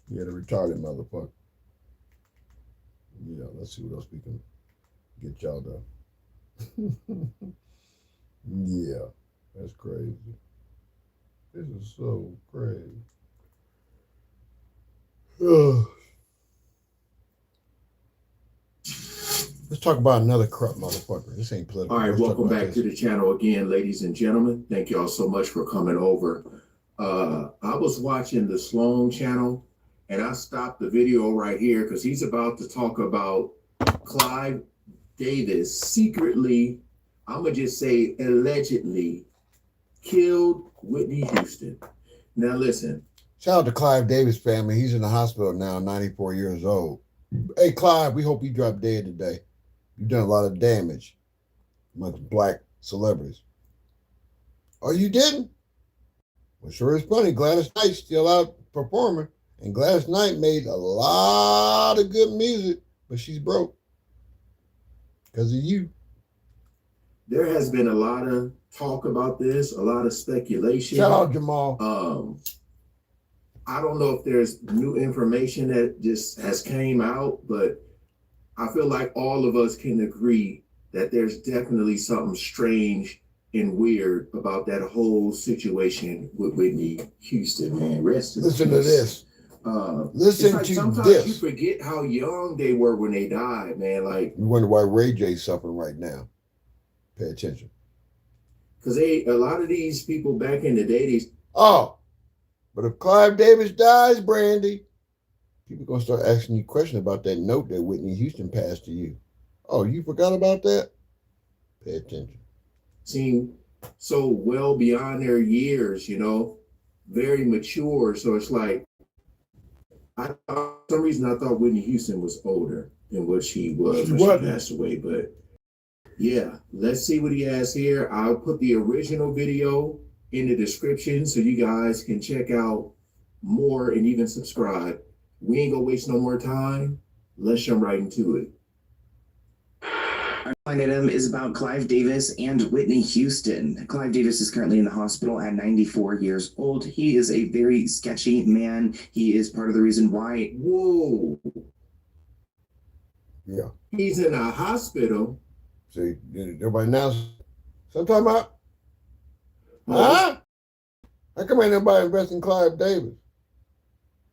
Yeah, the retarded motherfucker. Yeah, let's see what else we can get y'all to. Yeah, that's crazy. This is so crazy. Let's talk about another corrupt motherfucker. This ain't political. All right, welcome back to the channel again, ladies and gentlemen. Thank you all so much for coming over. I was watching the Sloan channel, and I stopped the video right here because he's about to talk about Clive Davis secretly, I'm going to just say allegedly, killed Whitney Houston. Now listen. Shout out to Clive Davis family. He's in the hospital now, 94 years old. Hey, Clive, we hope you drop dead today. You've done a lot of damage amongst black celebrities. Oh, you didn't? Well, sure is funny. Gladys Knight's still out performing, and Gladys Knight made a lot of good music, but she's broke. Because of you. There has been a lot of talk about this, a lot of speculation. Shout out Jamal. I don't know if there's new information that just has came out, but I feel like all of us can agree that there's definitely something strange and weird about that whole situation with Whitney Houston, man. Listen to this. Listen like to sometimes this. you forget how young they were when they died, man. Like, You wonder why Ray J's suffering right now. Pay attention. because a lot of these people back in the day, But if Clive Davis dies, Brandy, people gonna start asking you questions about that note that Whitney Houston passed to you. Oh, you forgot about that? Pay attention. seem so well beyond their years, very mature. So it's like, for some reason I thought Whitney Houston was older than what she was when she passed away. But yeah, let's see what he has here. I'll put the original video in the description so you guys can check out more and even subscribe. We ain't gonna waste no more time. Let's jump right into it. Our line item is about Clive Davis and Whitney Houston. Clive Davis is currently in the hospital at 94 years old. He is a very sketchy man. He is part of the reason why. Whoa. Yeah. He's in a hospital. See, everybody now, sometime out. Huh? How come ain't nobody investing in Clive Davis,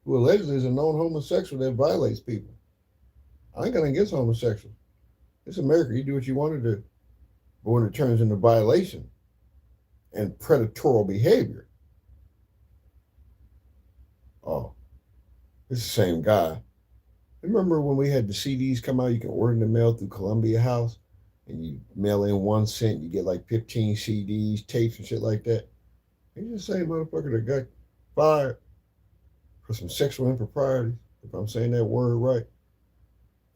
who allegedly is a known homosexual that violates people? I ain't gonna against homosexuals. It's America. You do what you want to do. But when it turns into violation and predatory behavior, it's the same guy. Remember when we had the CDs come out, you can order in the mail through Columbia House, and you mail in 1 cent, you get like 15 CDs, tapes, and shit like that. He's the same motherfucker that got fired for some sexual improprieties, if I'm saying that word right.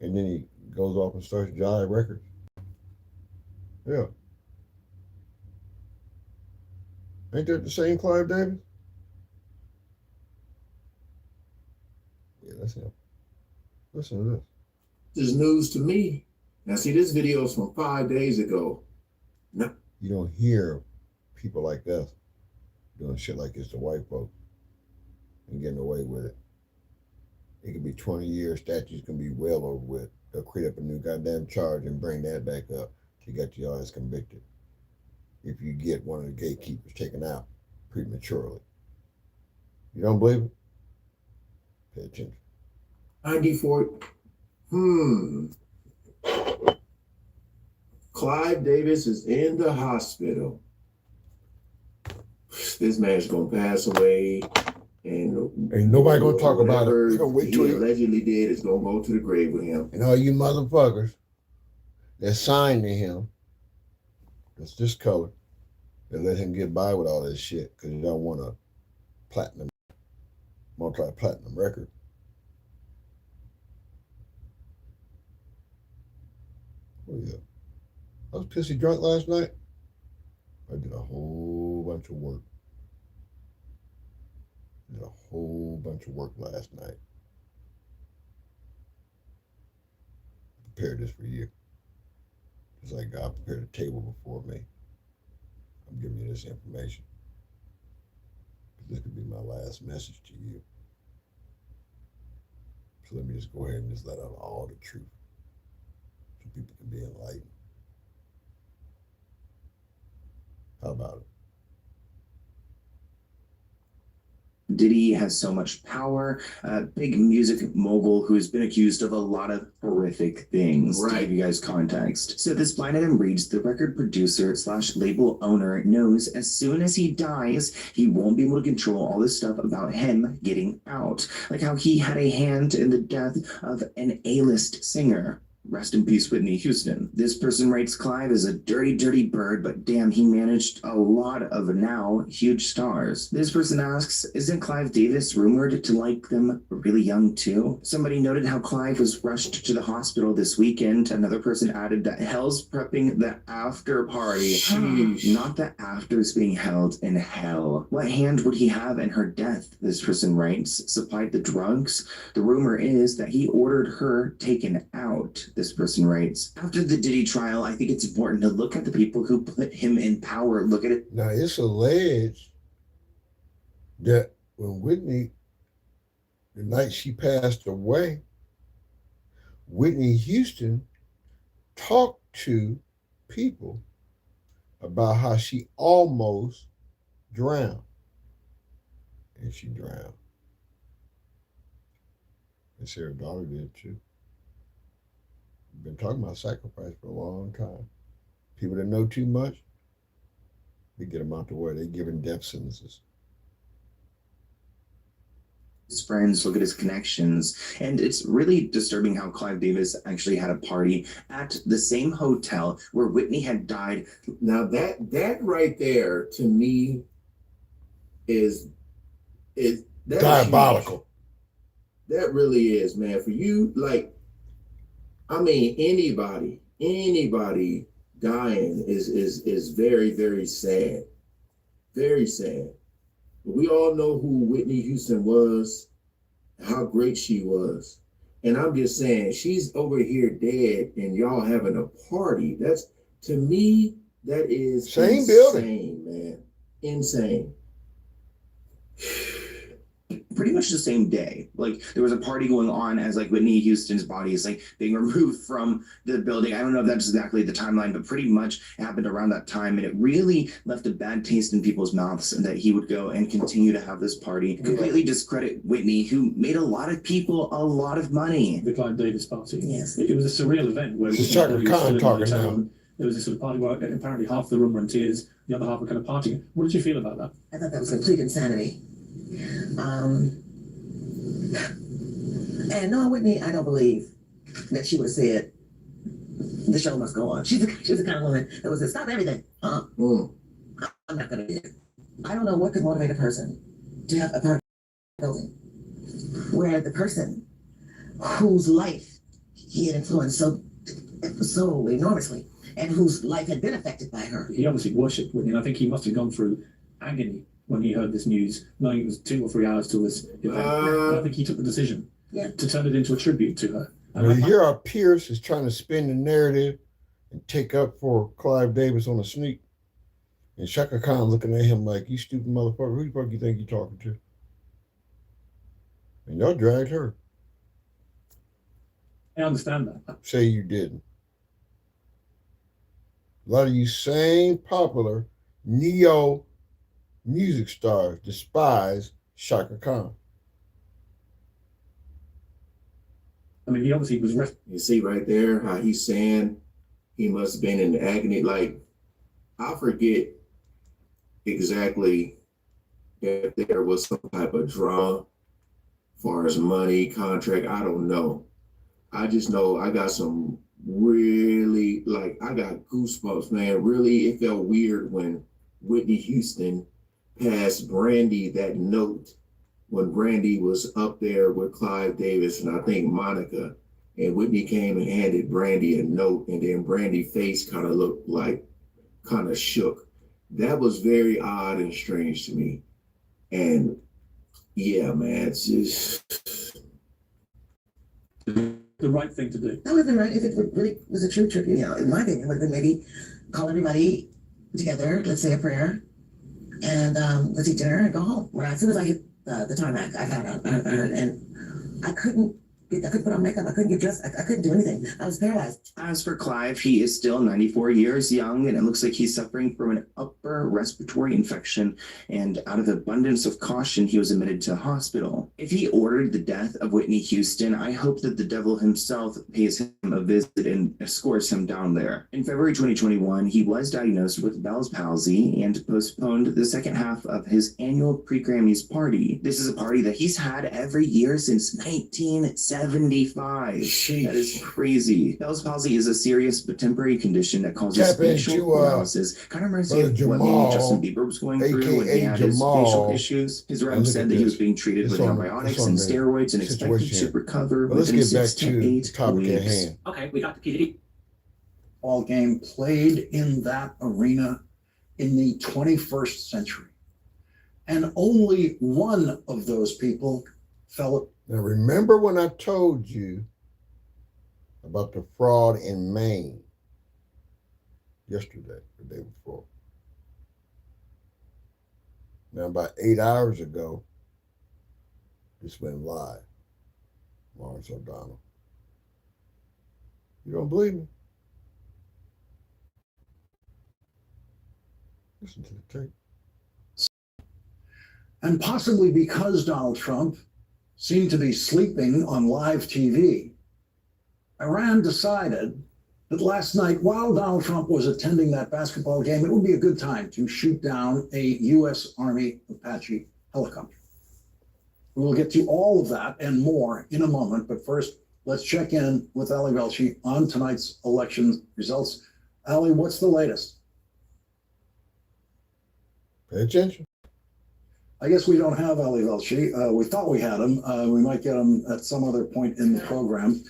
And then he goes off and starts Jive Records. Yeah. Ain't that the same Clive Davis? Yeah, that's him. Listen to this. This is news to me. Now, see, this video is from 5 days ago. No. You don't hear people like us doing shit like this to white folks and getting away with it. It could be 20 years, statute's gonna be well over with. They'll create up a new goddamn charge and bring that back up to get your ass convicted. If you get one of the gatekeepers taken out prematurely. You don't believe it? Pay attention. 94. Clive Davis is in the hospital. This man's gonna pass away, and ain't nobody gonna talk about it. Whatever Gonna wait he till allegedly did is gonna go to the grave with him. And all you motherfuckers that signed to him, that's this color, that let him get by with all this shit because you don't want a platinum, multi-platinum record. Oh yeah. I was pissy drunk last night. I did a whole bunch of work. Last night. Prepared this for you. Just like God prepared a table before me. I'm giving you this information. This could be my last message to you. So let me just go ahead and just let out all the truth so people can be enlightened. How about it? Diddy has so much power, big music mogul who's been accused of a lot of horrific things. Right. To give you guys context. So this blind item reads, the record producer / label owner knows as soon as he dies, he won't be able to control all this stuff about him getting out. Like how he had a hand in the death of an A-list singer. Rest in peace, Whitney Houston. This person writes, Clive is a dirty, dirty bird, but damn, he managed a lot of now huge stars. This person asks, isn't Clive Davis rumored to like them really young too? Somebody noted how Clive was rushed to the hospital this weekend. Another person added that hell's prepping the after party. Not the afters being held in hell. What hand would he have in her death? This person writes, supplied the drugs. The rumor is that he ordered her taken out. this person writes. After the Diddy trial, I think it's important to look at the people who put him in power. Look at it. Now, it's alleged that when Whitney, the night she passed away, Whitney Houston talked to people about how she almost drowned. And she drowned. And Sarah daughter did too. We've been talking about sacrifice for a long time. People that know too much, we get them out the way. They're giving death sentences. His friends, look at his connections. And it's really disturbing how Clive Davis actually had a party at the same hotel where Whitney had died. Now that right there to me is that diabolical. That really is, man. For you, like, I mean, anybody dying is very, very sad. Very sad. We all know who Whitney Houston was, how great she was. And I'm just saying, she's over here dead and y'all having a party. That's, to me, that is same insane, building, man. Insane. Pretty much the same day. Like, there was a party going on as like Whitney Houston's body is like being removed from the building. I don't know if that's exactly the timeline, but pretty much it happened around that time. And it really left a bad taste in people's mouths that he would go and continue to have this party, completely discredit Whitney, who made a lot of people a lot of money. The Clive Davis party. Yes. It was a surreal event where Chaka Khan talking now. There was this sort of party where apparently half the room were in tears, the other half were kind of partying. What did you feel about that? I thought that was complete insanity. And no, Whitney, I don't believe that she would have said, the show must go on. She's the kind of woman that would say, stop everything. I'm not going to do it. I don't know what could motivate a person to have a party building where the person whose life he had influenced so enormously and whose life had been affected by her. He obviously worshipped Whitney, and I think he must have gone through agony when he heard this news, knowing it was 2 or 3 hours to this event. I think he took the decision to turn it into a tribute to her. And here our Pierce is trying to spin the narrative and take up for Clive Davis on a sneak. And Chaka Khan looking at him like, you stupid motherfucker, who the fuck you think you're talking to? And y'all dragged her. I understand that. Say you didn't. A lot of you same popular neo music stars despise Chaka Khan. I mean, he obviously was. You see right there how he's saying he must have been in agony. Like, I forget exactly if there was some type of drama as far as money, contract. I don't know. I just know I got some really, like, I got goosebumps, man. Really, it felt weird when Whitney Houston passed Brandy that note when Brandy was up there with Clive Davis and I think Monica, and Whitney came and handed Brandy a note, and then Brandy's face kind of looked like kind of shook. That was very odd and strange to me. And yeah, man, it's just the right thing to do. That would have been right if it really was a true tribute. You know, in my opinion, would have been maybe call everybody together, let's say a prayer, and let's eat dinner and go home. Well, as soon as I hit the tarmac, I found out, I heard, and I couldn't put on makeup. I couldn't get dressed. I couldn't do anything. I was paralyzed. As for Clive, he is still 94 years young, and it looks like he's suffering from an upper respiratory infection. And out of abundance of caution, he was admitted to hospital. If he ordered the death of Whitney Houston, I hope that the devil himself pays him a visit and escorts him down there. In February 2021, he was diagnosed with Bell's palsy and postponed the second half of his annual pre-Grammys party. This is a party that he's had every year since 1975. That is crazy. Bell's palsy is a serious but temporary condition that causes facial paralysis. Kind of reminds me of what maybe Justin Bieber was going through when he had his facial issues. His rep said that he was being treated with antibiotics and steroids and expected to recover within 6 to 8 weeks. Okay, we got the key. Ball game played in that arena in the 21st century. And only one of those people fell. Now remember when I told you about the fraud in Maine yesterday, the day before. Now, about 8 hours ago, this went live. Lawrence O'Donnell. You don't believe me? Listen to the tape. And possibly because Donald Trump seemed to be sleeping on live TV, Iran decided that last night, while Donald Trump was attending that basketball game, it would be a good time to shoot down a U.S. Army Apache helicopter. We will get to all of that and more in a moment, but first, let's check in with Ali Velshi on tonight's election results. Ali, what's the latest? Pay attention. I guess we don't have Ali Velshi. We thought we had him. We might get him at some other point in the program.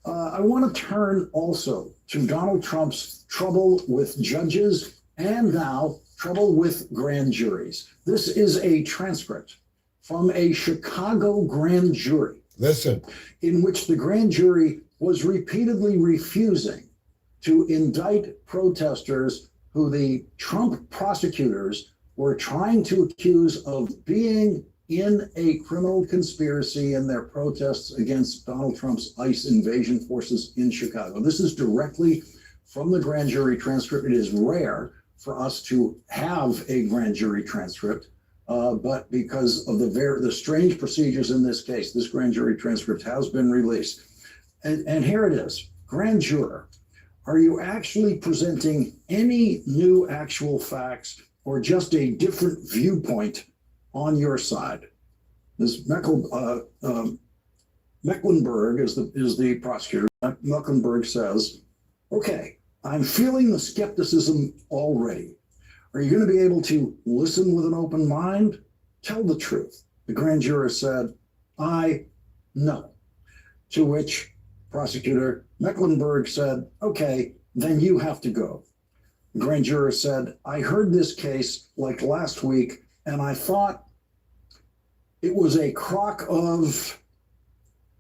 I want to turn also to Donald Trump's trouble with judges and now trouble with grand juries. This is a transcript from a Chicago grand jury. Listen. In which the grand jury was repeatedly refusing to indict protesters who the Trump prosecutors were trying to accuse of being in a criminal conspiracy in their protests against Donald Trump's ICE invasion forces in Chicago. This is directly from the grand jury transcript. It is rare for us to have a grand jury transcript, but because of the strange procedures in this case, this grand jury transcript has been released. And here it is. Grand juror, are you actually presenting any new actual facts or just a different viewpoint on your side? This Mecklenburg is the prosecutor. Mecklenburg says, okay, I'm feeling the skepticism already. Are you going to be able to listen with an open mind? Tell the truth. The grand juror said, no. To which prosecutor Mecklenburg said, okay, then you have to go. The grand juror said, I heard this case like last week, and I thought it was a crock of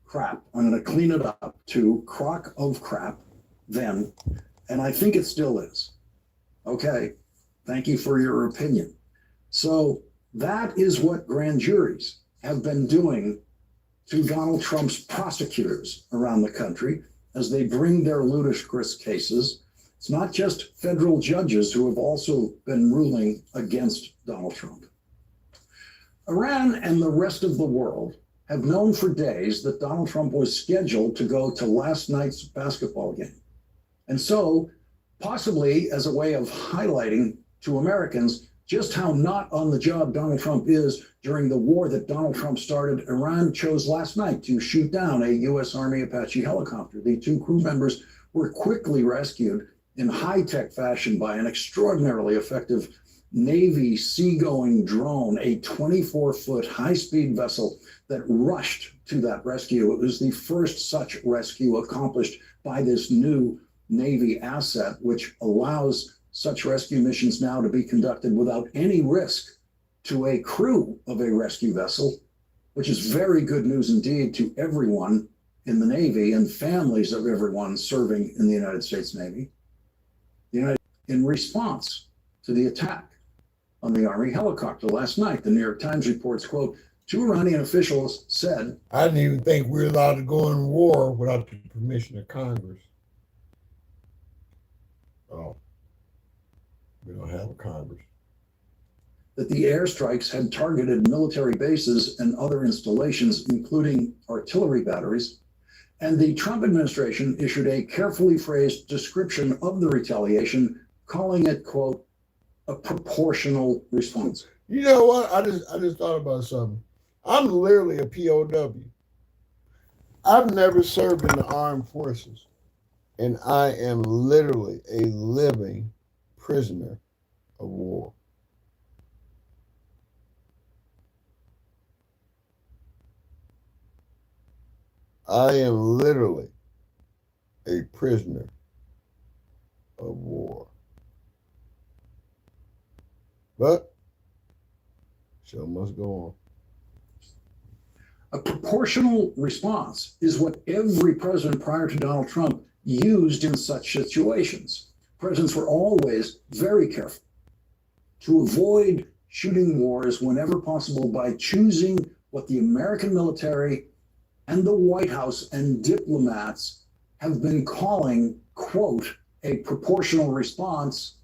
crap. I'm going to clean it up to crock of crap then, and I think it still is. Okay, thank you for your opinion. So that is what grand juries have been doing to Donald Trump's prosecutors around the country as they bring their ludicrous cases. It's not just federal judges who have also been ruling against Donald Trump. Iran and the rest of the world have known for days that Donald Trump was scheduled to go to last night's basketball game. And so, possibly as a way of highlighting to Americans just how not on the job Donald Trump is during the war that Donald Trump started, Iran chose last night to shoot down a U.S. Army Apache helicopter. The two crew members were quickly rescued in high-tech fashion by an extraordinarily effective Navy seagoing drone, a 24-foot high-speed vessel that rushed to that rescue. It was the first such rescue accomplished by this new Navy asset, which allows such rescue missions now to be conducted without any risk to a crew of a rescue vessel, which is very good news indeed to everyone in the Navy and families of everyone serving in the United States Navy. In response to the attack on the Army helicopter last night, the New York Times reports, quote, two Iranian officials said, I didn't even think we were allowed to go in war without the permission of Congress. Oh, we don't have a Congress. That the airstrikes had targeted military bases and other installations, including artillery batteries. And the Trump administration issued a carefully phrased description of the retaliation, calling it, quote, a proportional response. You know what? I just thought about something. I'm literally a POW. I've never served in the armed forces, and I am literally a living prisoner of war. I am literally a prisoner of war. But show must go on. A proportional response is what every president prior to Donald Trump used in such situations. Presidents were always very careful to avoid shooting wars whenever possible by choosing what the American military and the White House and diplomats have been calling, quote, a proportional response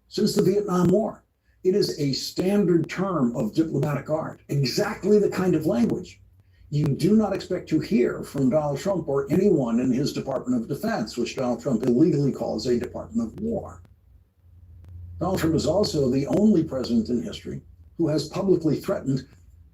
since the Vietnam War. It is a standard term of diplomatic art, exactly the kind of language you do not expect to hear from Donald Trump or anyone in his Department of Defense, which Donald Trump illegally calls a Department of War. Donald Trump is also the only president in history who has publicly threatened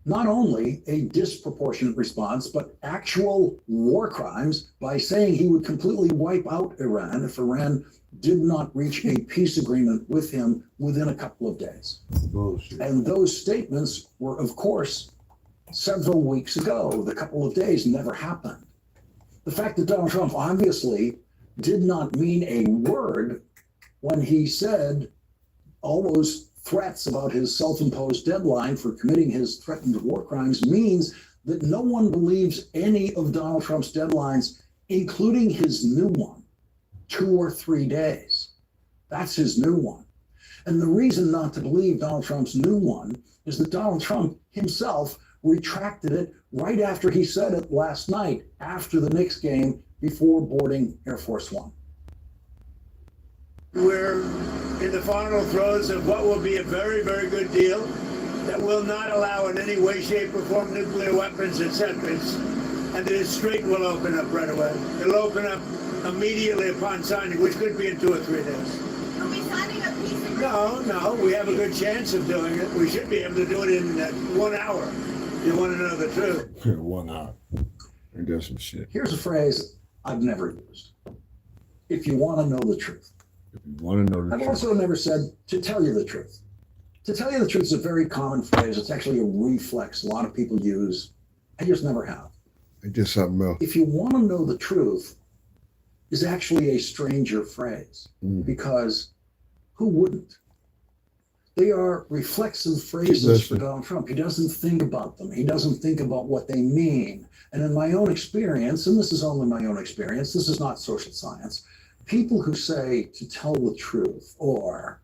not only a disproportionate response, but actual war crimes by saying he would completely wipe out Iran if Iran did not reach a peace agreement with him within a couple of days. Bullshit. And those statements were, of course, several weeks ago. The couple of days never happened. The fact that Donald Trump obviously did not mean a word when he said all those threats about his self-imposed deadline for committing his threatened war crimes means that no one believes any of Donald Trump's deadlines, including his new one, 2 or 3 days. That's his new one. And the reason not to believe Donald Trump's new one is that Donald Trump himself retracted it right after he said it last night after the Knicks game before boarding Air Force One. We're in the final throes of what will be a very, very good deal that will not allow in any way, shape, or form nuclear weapons, etc. And the Strait will open up right away. It'll open up immediately upon signing, which could be in 2 or 3 days. Are we signing a peace agreement? No, we have a good chance of doing it. We should be able to do it in 1 hour. You want to know the truth? 1 hour. And that's some shit. Here's a phrase I've never used. If you want to know the truth. If you want to know the I've truth. also never said to tell you the truth. To tell you the truth is a very common phrase. It's actually a reflex a lot of people use. I just never have. It's just something else. If you want to know the truth is actually a stranger phrase because who wouldn't? They are reflexive phrases for Donald Trump. He doesn't think about them. He doesn't think about what they mean. And in my own experience, and this is only my own experience, this is not social science, people who say to tell the truth or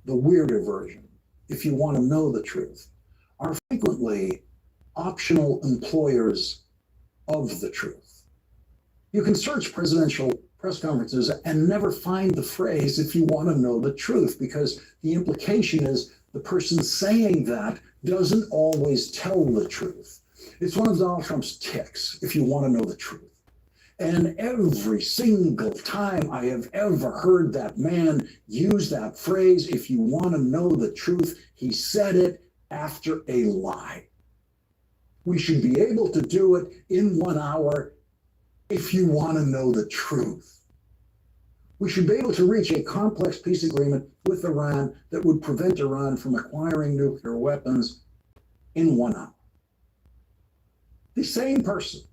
the weirder version, if you want to know the truth, are frequently optional employers of the truth. You can search presidential press conferences and never find the phrase if you want to know the truth, because the implication is the person saying that doesn't always tell the truth. It's one of Donald Trump's tics, if you want to know the truth. And every single time I have ever heard that man use that phrase, if you want to know the truth, he said it after a lie. We should be able to do it in 1 hour if you want to know the truth. We should be able to reach a complex peace agreement with Iran that would prevent Iran from acquiring nuclear weapons in 1 hour. The same person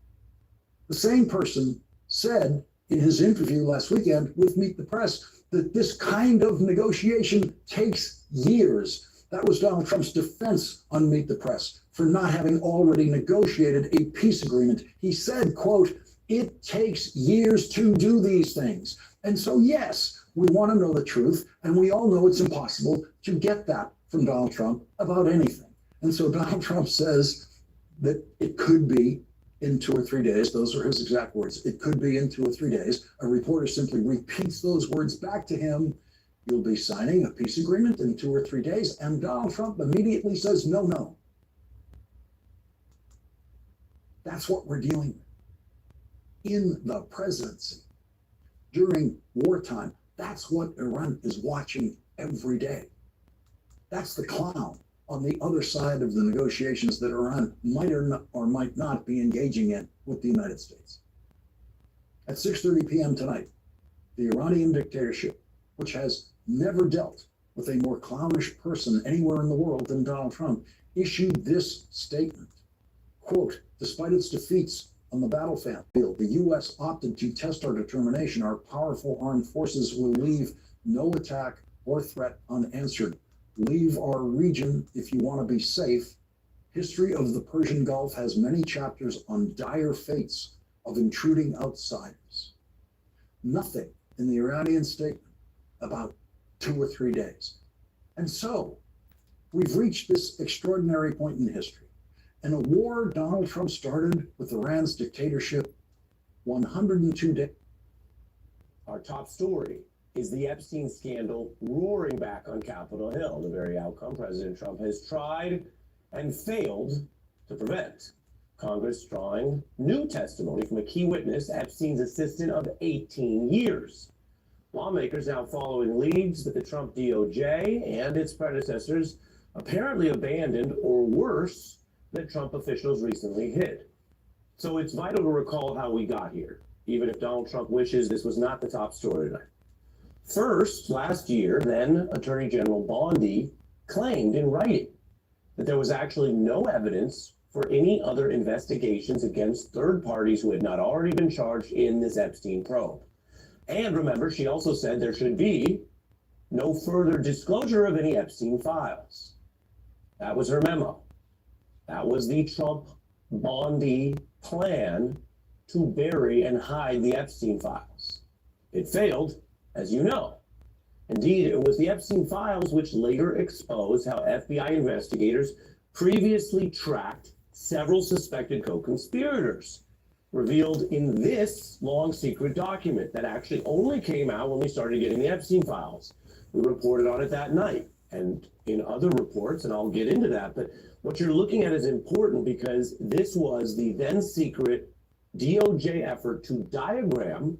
said in his interview last weekend with Meet the Press that this kind of negotiation takes years. That was Donald Trump's defense on Meet the Press for not having already negotiated a peace agreement. He said, quote, "It takes years to do these things." And so, yes, we want to know the truth, and we all know it's impossible to get that from Donald Trump about anything. And so Donald Trump says that it could be in 2 or 3 days. Those are his exact words. It could be in 2 or 3 days. A reporter simply repeats those words back to him. You'll be signing a peace agreement in 2 or 3 days. And Donald Trump immediately says, no. That's what we're dealing with. In the presidency, during wartime, that's what Iran is watching every day. That's the clown on the other side of the negotiations that Iran might or might not be engaging in with the United States. At 6:30 p.m. tonight, the Iranian dictatorship, which has never dealt with a more clownish person anywhere in the world than Donald Trump, issued this statement, quote, "Despite its defeats on the battlefield, the U.S. opted to test our determination. Our powerful armed forces will leave no attack or threat unanswered. Leave our region if you want to be safe. History of the Persian Gulf has many chapters on dire fates of intruding outsiders. Nothing in the Iranian statement about 2 or 3 days. And so we've reached this extraordinary point in history. In a war Donald Trump started with Iran's dictatorship 102 days. Our top story is the Epstein scandal roaring back on Capitol Hill, the very outcome President Trump has tried and failed to prevent. Congress drawing new testimony from a key witness, Epstein's assistant of 18 years. Lawmakers now following leads that the Trump DOJ and its predecessors apparently abandoned, or worse, that Trump officials recently hid. So it's vital to recall how we got here, even if Donald Trump wishes this was not the top story tonight. First, last year, then Attorney General Bondi claimed in writing that there was actually no evidence for any other investigations against third parties who had not already been charged in this Epstein probe. And remember, she also said there should be no further disclosure of any Epstein files. That was her memo. That was the Trump-Bondi plan to bury and hide the Epstein files. It failed, as you know. Indeed, it was the Epstein files which later exposed how FBI investigators previously tracked several suspected co-conspirators, revealed in this long secret document that actually only came out when we started getting the Epstein files. We reported on it that night and in other reports, and I'll get into that. But what you're looking at is important because this was the then secret DOJ effort to diagram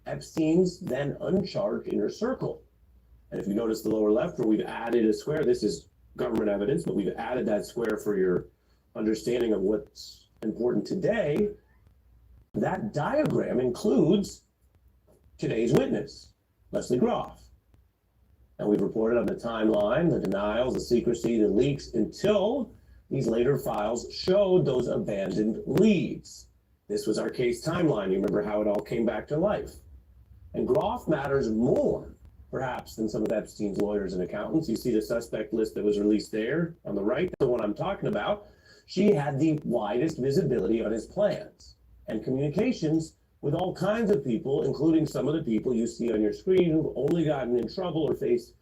Epstein's then uncharged inner circle. And if you notice the lower left where we've added a square, this is government evidence, but we've added that square for your understanding of what's important today. That diagram includes today's witness, Leslie Groff. And we've reported on the timeline, the denials, the secrecy, the leaks, until these later files showed those abandoned leads. This was our case timeline. You remember how it all came back to life. And Groff matters more, perhaps, than some of Epstein's lawyers and accountants. You see the suspect list that was released there on the right, the one I'm talking about. She had the widest visibility on his plans and communications with all kinds of people, including some of the people you see on your screen who've only gotten in trouble or faced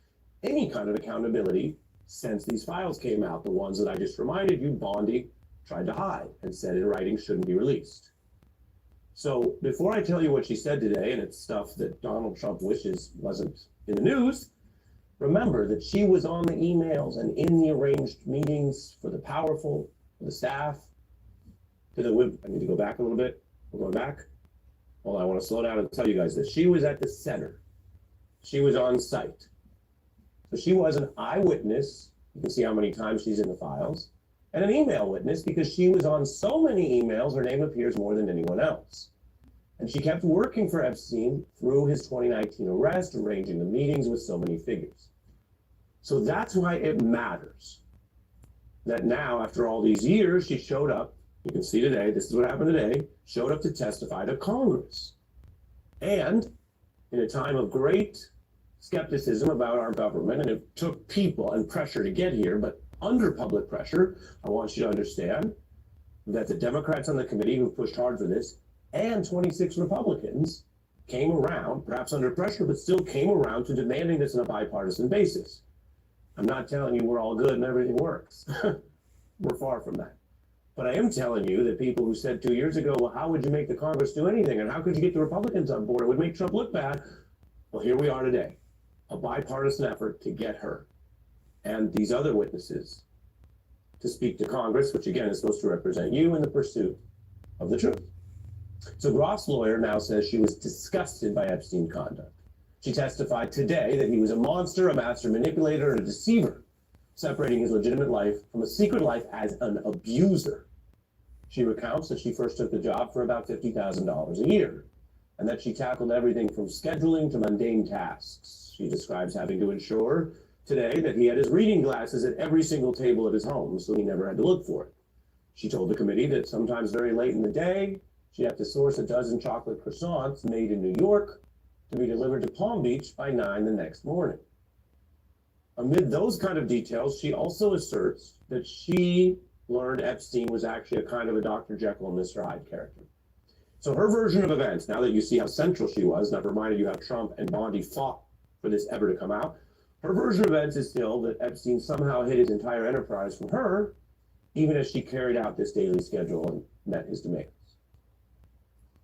any kind of accountability since these files came out. The ones that I just reminded you, Bondi tried to hide and said in writing shouldn't be released. So before I tell you what she said today, and it's stuff that Donald Trump wishes wasn't in the news, remember that she was on the emails and in the arranged meetings for the powerful, for the staff, to the I need to go back a little bit. We're going back. Well, I want to slow down and tell you guys this. She was at the center. She was on site. So she was an eyewitness. You can see how many times she's in the files. And an email witness because she was on so many emails, her name appears more than anyone else. And she kept working for Epstein through his 2019 arrest, arranging the meetings with so many figures. So that's why it matters that now, after all these years, she showed up. You can see today, this is what happened today, showed up to testify to Congress. And in a time of great skepticism about our government, and it took people and pressure to get here, but under public pressure, I want you to understand that the Democrats on the committee who pushed hard for this and 26 Republicans came around, perhaps under pressure, but still came around to demanding this on a bipartisan basis. I'm not telling you we're all good and everything works. We're far from that. But I am telling you that people who said 2 years ago, well, how would you make the Congress do anything? And how could you get the Republicans on board? It would make Trump look bad. Well, here we are today, a bipartisan effort to get her and these other witnesses to speak to Congress, which again is supposed to represent you in the pursuit of the truth. So Groff's lawyer now says she was disgusted by Epstein conduct. She testified today that he was a monster, a master manipulator, and a deceiver, separating his legitimate life from a secret life as an abuser. She recounts that she first took the job for about $50,000 a year, and that she tackled everything from scheduling to mundane tasks. She describes having to ensure today that he had his reading glasses at every single table at his home, so he never had to look for it. She told the committee that sometimes very late in the day, she'd have to source a dozen chocolate croissants made in New York to be delivered to Palm Beach by 9 the next morning. Amid those kind of details, she also asserts that she learned Epstein was actually a kind of a Dr. Jekyll and Mr. Hyde character. So her version of events, now that you see how central she was, and I've reminded you how Trump and Bondi fought for this ever to come out, her version of events is still that Epstein somehow hid his entire enterprise from her, even as she carried out this daily schedule and met his demands.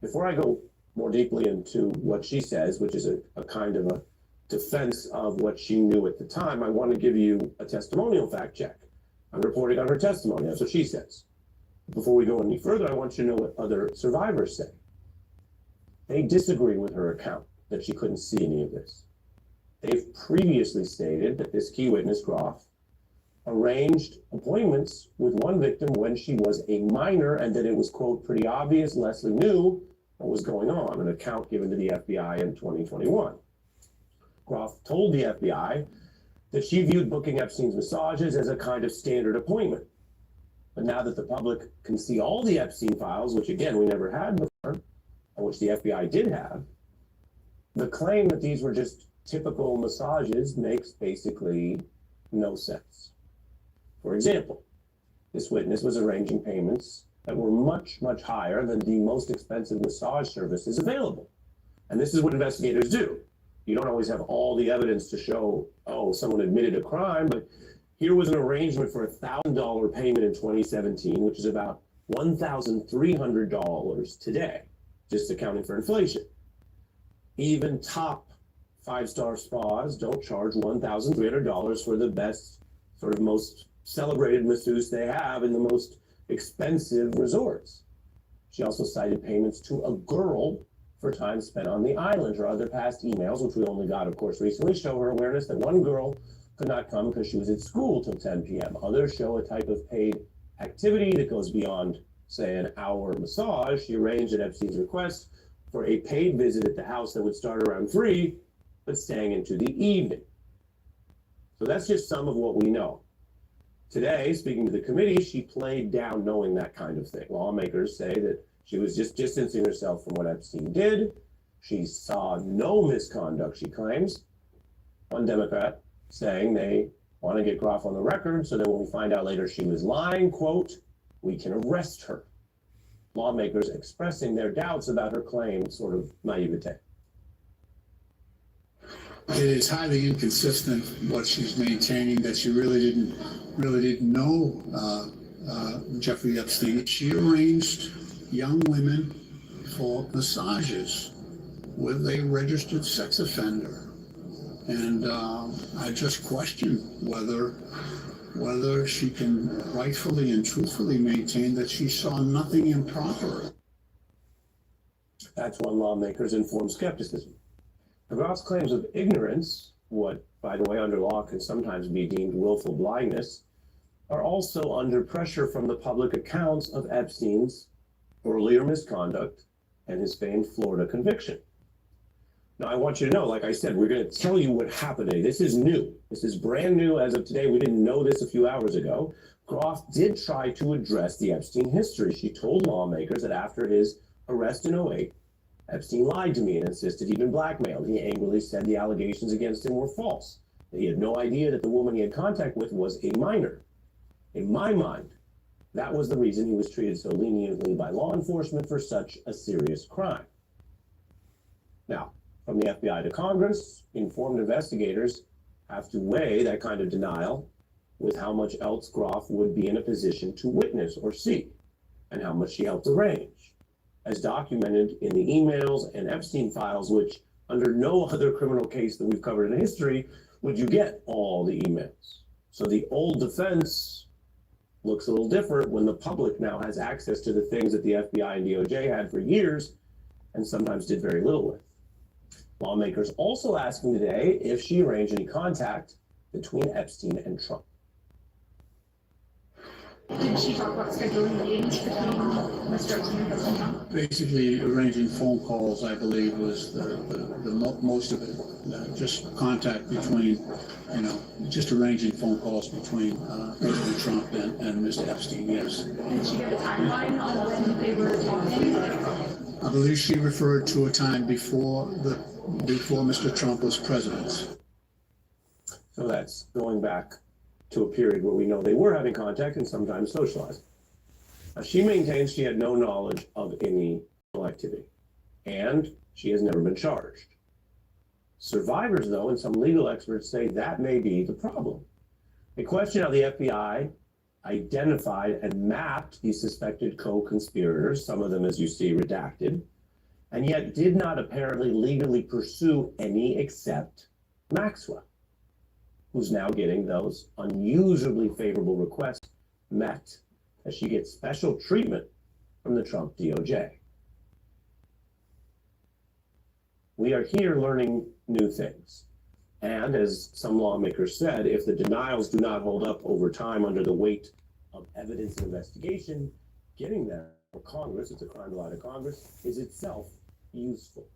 Before I go more deeply into what she says, which is a kind of a defense of what she knew at the time, I want to give you a testimonial fact check. I'm reporting on her testimony. That's what she says. Before we go any further, I want you to know what other survivors say. They disagree with her account that she couldn't see any of this. They've previously stated that this key witness, Groff, arranged appointments with one victim when she was a minor and that it was, quote, pretty obvious Leslie knew what was going on, an account given to the FBI in 2021. Groff told the FBI that she viewed booking Epstein's massages as a kind of standard appointment. But now that the public can see all the Epstein files, which again, we never had before, and which the FBI did have, the claim that these were just typical massages makes basically no sense. For example, this witness was arranging payments that were much, much higher than the most expensive massage services available. And this is what investigators do. You don't always have all the evidence to show, oh, someone admitted a crime, but here was an arrangement for a $1,000 payment in 2017, which is about $1,300 today, just accounting for inflation. Even top five-star spas don't charge $1,300 for the best, sort of most celebrated masseuse they have in the most expensive resorts. She also cited payments to a girl for time spent on the island. Her other past emails, which we only got, of course, recently, show her awareness that one girl could not come because she was at school till 10 p.m. Others show a type of paid activity that goes beyond, say, an hour massage. She arranged at Epstein's request for a paid visit at the house that would start around 3, but staying into the evening. So that's just some of what we know. Today, speaking to the committee, she played down knowing that kind of thing. Lawmakers say that she was just distancing herself from what Epstein did. She saw no misconduct, she claims. One Democrat saying they want to get Groff on the record so that when we find out later she was lying, quote, we can arrest her. Lawmakers expressing their doubts about her claim, sort of naivete. It is highly inconsistent what she's maintaining, that she really didn't know Jeffrey Epstein. She arranged young women for massages with a registered sex offender. And I just question whether she can rightfully and truthfully maintain that she saw nothing improper. That's one lawmaker's informed skepticism. Groff's claims of ignorance, what, by the way, under law can sometimes be deemed willful blindness, are also under pressure from the public accounts of Epstein's earlier misconduct and his famed Florida conviction. Now, I want you to know, like I said, we're going to tell you what happened today. This is new. This is brand new as of today. We didn't know this a few hours ago. Groff did try to address the Epstein history. She told lawmakers that after his arrest in 2008, Epstein lied to me and insisted he'd been blackmailed. He angrily said the allegations against him were false, that he had no idea that the woman he had contact with was a minor. In my mind, that was the reason he was treated so leniently by law enforcement for such a serious crime. Now, from the FBI to Congress, informed investigators have to weigh that kind of denial with how much else Groff would be in a position to witness or see, and how much she helped arrange, as documented in the emails and Epstein files, which under no other criminal case that we've covered in history would you get all the emails. So the old defense looks a little different when the public now has access to the things that the FBI and DOJ had for years and sometimes did very little with. Lawmakers also asking today if she arranged any contact between Epstein and Trump. Did she talk about scheduling meetings between Mr. Epstein and President Trump? Basically, arranging phone calls, I believe, was the most of it. Just contact between, just arranging phone calls between President Trump and Mr. Epstein, yes. Did she give a timeline on when they were talking? I believe she referred to a time before Mr. Trump was president. So that's going back to a period where we know they were having contact and sometimes socializing. Now, she maintains she had no knowledge of any activity, and she has never been charged. Survivors, though, and some legal experts say that may be the problem. They question how the FBI identified and mapped these suspected co-conspirators, some of them, as you see, redacted, and yet did not apparently legally pursue any except Maxwell, who's now getting those unusually favorable requests met as she gets special treatment from the Trump DOJ. We are here learning new things. And as some lawmakers said, if the denials do not hold up over time under the weight of evidence and investigation, getting them for Congress, it's a crime to lie to Congress, is itself useful.